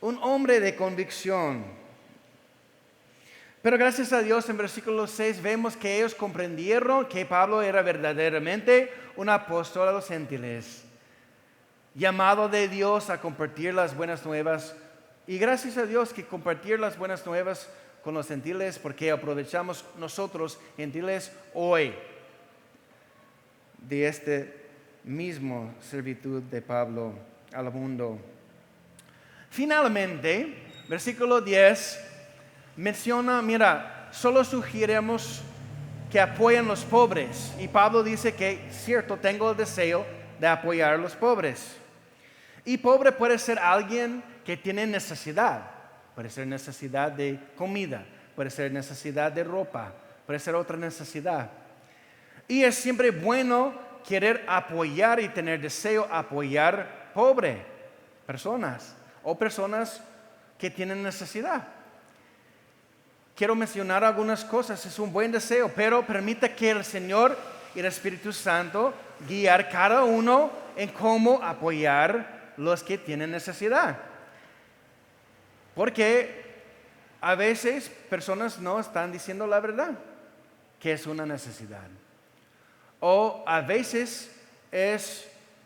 Un hombre de convicción. Pero gracias a Dios en versículo 6 vemos que ellos comprendieron que Pablo era verdaderamente un apóstol a los gentiles, llamado de Dios a compartir las buenas nuevas. Y gracias a Dios que compartir las buenas nuevas con los gentiles, porque aprovechamos nosotros gentiles hoy de este mismo servitud de Pablo al mundo. Finalmente, versículo 10 menciona, mira, solo sugerimos que apoyen a los pobres. Y Pablo dice que, cierto, tengo el deseo de apoyar a los pobres. Y pobre puede ser alguien que tiene necesidad. Puede ser necesidad de comida, puede ser necesidad de ropa, puede ser otra necesidad. Y es siempre bueno querer apoyar y tener deseo apoyar pobres personas o personas que tienen necesidad. Quiero mencionar algunas cosas, es un buen deseo, pero permita que el Señor y el Espíritu Santo guiar cada uno en cómo apoyar los que tienen necesidad. Porque a veces personas no están diciendo la verdad, que es una necesidad. O a veces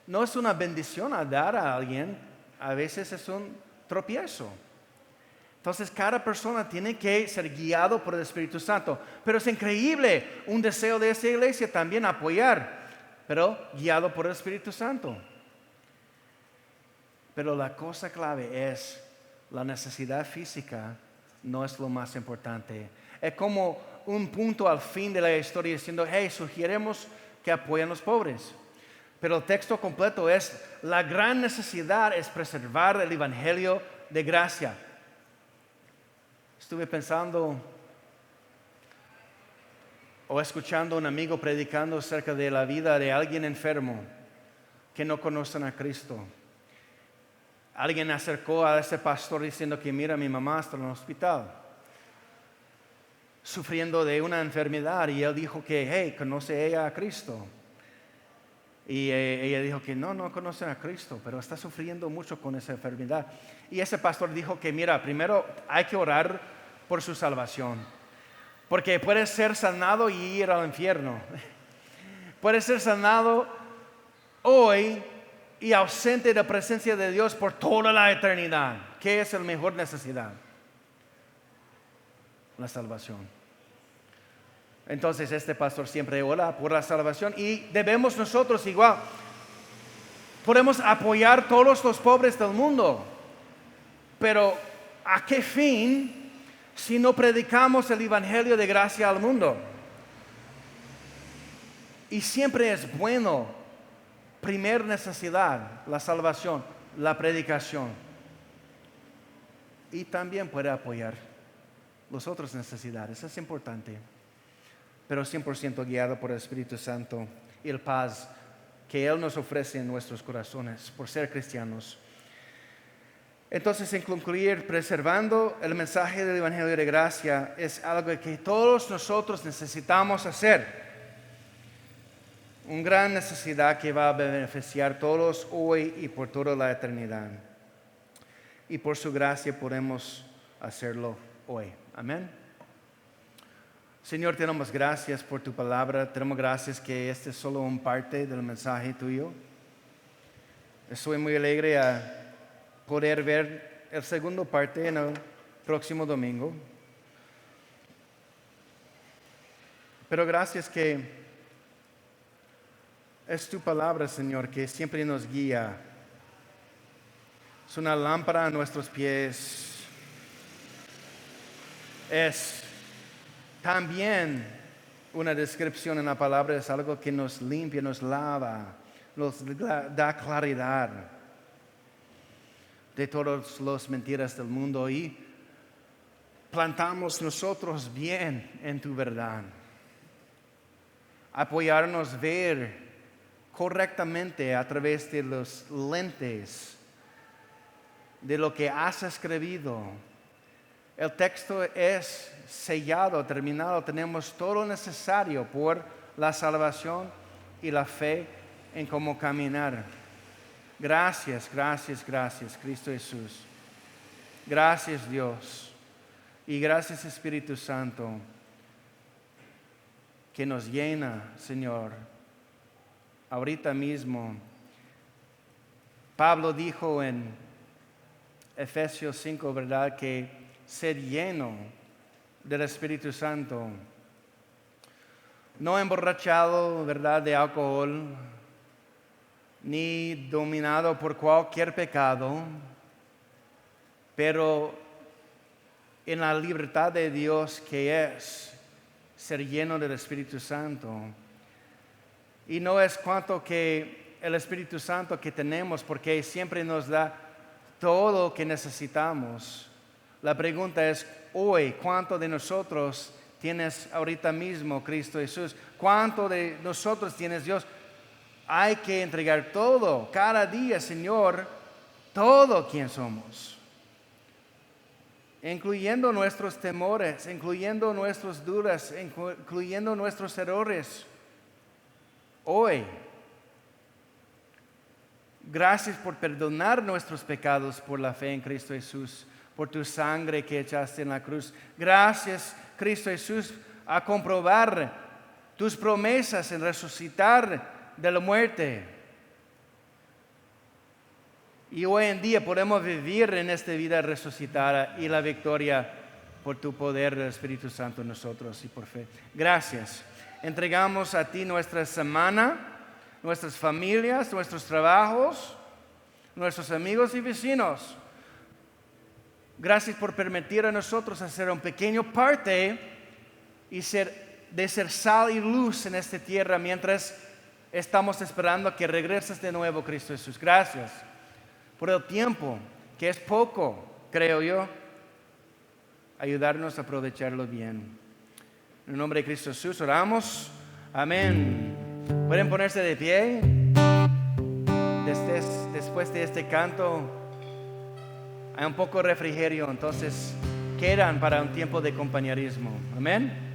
no es una bendición a dar a alguien, a veces es un tropiezo. Entonces cada persona tiene que ser guiado por el Espíritu Santo. Pero es increíble, un deseo de esta iglesia también apoyar, pero guiado por el Espíritu Santo. Pero la cosa clave es la necesidad física no es lo más importante. Es como un punto al fin de la historia diciendo, hey, sugerimos que apoyen a los pobres. Pero el texto completo es, la gran necesidad es preservar el Evangelio de gracia. Estuve pensando o escuchando a un amigo predicando acerca de la vida de alguien enfermo que no conocen a Cristo. Alguien acercó a ese pastor diciendo que mira, mi mamá está en el hospital, sufriendo de una enfermedad, y él dijo que, hey, ¿conoce ella a Cristo? Y ella dijo que no conoce a Cristo, pero está sufriendo mucho con esa enfermedad. Y ese pastor dijo que mira, primero hay que orar por su salvación, porque puede ser sanado y ir al infierno. Puede ser sanado hoy y ausente de la presencia de Dios por toda la eternidad. ¿Qué es la mejor necesidad? La salvación. Entonces este pastor siempre ora por la salvación, y debemos nosotros igual. Podemos apoyar todos los pobres del mundo, pero ¿a qué fin si no predicamos el Evangelio de gracia al mundo? Y siempre es bueno, primer necesidad, la salvación, la predicación. Y también puede apoyar las otras necesidades, es importante. Pero 100% guiado por el Espíritu Santo y el paz que Él nos ofrece en nuestros corazones por ser cristianos. Entonces, en concluir, preservando el mensaje del Evangelio de gracia es algo que todos nosotros necesitamos hacer. Una gran necesidad que va a beneficiar a todos hoy y por toda la eternidad. Y por su gracia podemos hacerlo hoy. Amén. Señor, te damos gracias por tu palabra. Te damos gracias que este es solo una parte del mensaje tuyo. Estoy muy alegre a poder ver la segunda parte en el próximo domingo. Pero gracias que es tu palabra, Señor, que siempre nos guía. Es una lámpara a nuestros pies. Es también una descripción en la palabra, es algo que nos limpia, nos lava, nos da claridad de todas las mentiras del mundo, y plantamos nosotros bien en tu verdad. Apoyarnos a ver correctamente a través de los lentes de lo que has escrito. El texto es sellado, terminado. Tenemos todo lo necesario por la salvación y la fe en cómo caminar. Gracias, gracias, gracias, Cristo Jesús. Gracias, Dios. Y gracias, Espíritu Santo, que nos llena, Señor. Ahorita mismo, Pablo dijo en Efesios 5, ¿verdad?, que ser lleno del Espíritu Santo, no emborrachado, ¿verdad?, de alcohol, ni dominado por cualquier pecado, pero en la libertad de Dios, que es ser lleno del Espíritu Santo. Y no es cuanto que el Espíritu Santo que tenemos, porque siempre nos da todo lo que necesitamos. La pregunta es hoy, ¿cuánto de nosotros tienes ahorita mismo Cristo Jesús? ¿Cuánto de nosotros tienes Dios? Hay que entregar todo, cada día, Señor, todo quien somos. Incluyendo nuestros temores, incluyendo nuestras dudas, incluyendo nuestros errores. Hoy, gracias por perdonar nuestros pecados por la fe en Cristo Jesús, por tu sangre que echaste en la cruz. Gracias, Cristo Jesús, a comprobar tus promesas en resucitar de la muerte. Y hoy en día podemos vivir en esta vida resucitada y la victoria por tu poder del Espíritu Santo en nosotros y por fe. Gracias. Entregamos a ti nuestra semana, nuestras familias, nuestros trabajos, nuestros amigos y vecinos. Gracias por permitir a nosotros hacer un pequeño parte y de ser sal y luz en esta tierra mientras estamos esperando que regreses de nuevo, Cristo Jesús. Gracias por el tiempo, que es poco, creo yo. Ayudarnos a aprovecharlo bien. En el nombre de Cristo Jesús oramos. Amén. Pueden ponerse de pie. Después de este canto hay un poco de refrigerio, entonces quedan para un tiempo de compañerismo. Amén.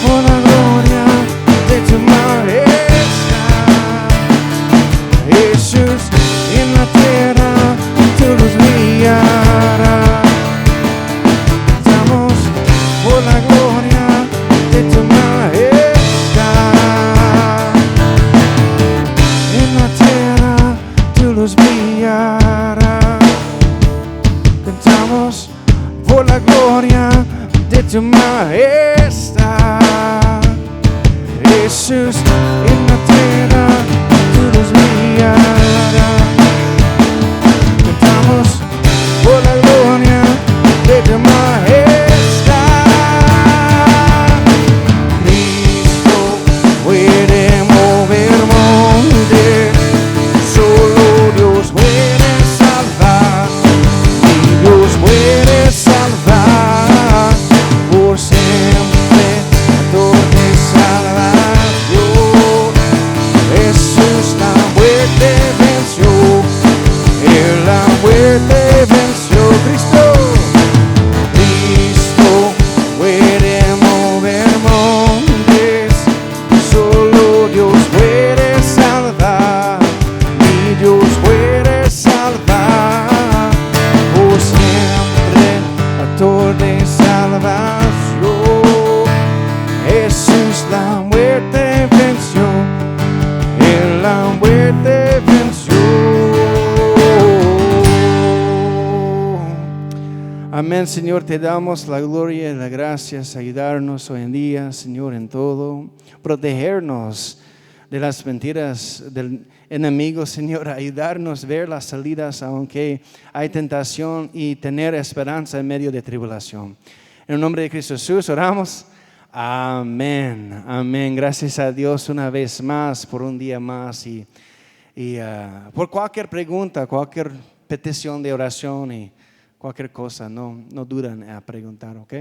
Por la gloria de tu majestad. Jesús en la tierra, tú nos guiarás. Cantamos por la gloria de tu majestad. Cristo puede mover montes, solo Dios puede salvar, y Dios puede salvar por siempre, autor de salvación. Jesús la muerte venció, Él la muerte venció. Cristo puede mover montes, solo Dios puede salvar, y Dios puede salvar por siempre, autor de salvación. Jesús la muerte venció, Él la muerte venció. Amén, Señor, te damos la gloria y las gracias, ayudarnos hoy en día, Señor, en todo, protegernos de las mentiras del enemigo, Señor, ayudarnos a ver las salidas aunque hay tentación y tener esperanza en medio de tribulación. En el nombre de Cristo Jesús oramos. Amén, amén. Gracias a Dios una vez más por un día más y por cualquier pregunta, cualquier petición de oración y cualquier cosa, no duden a preguntar, ¿ok?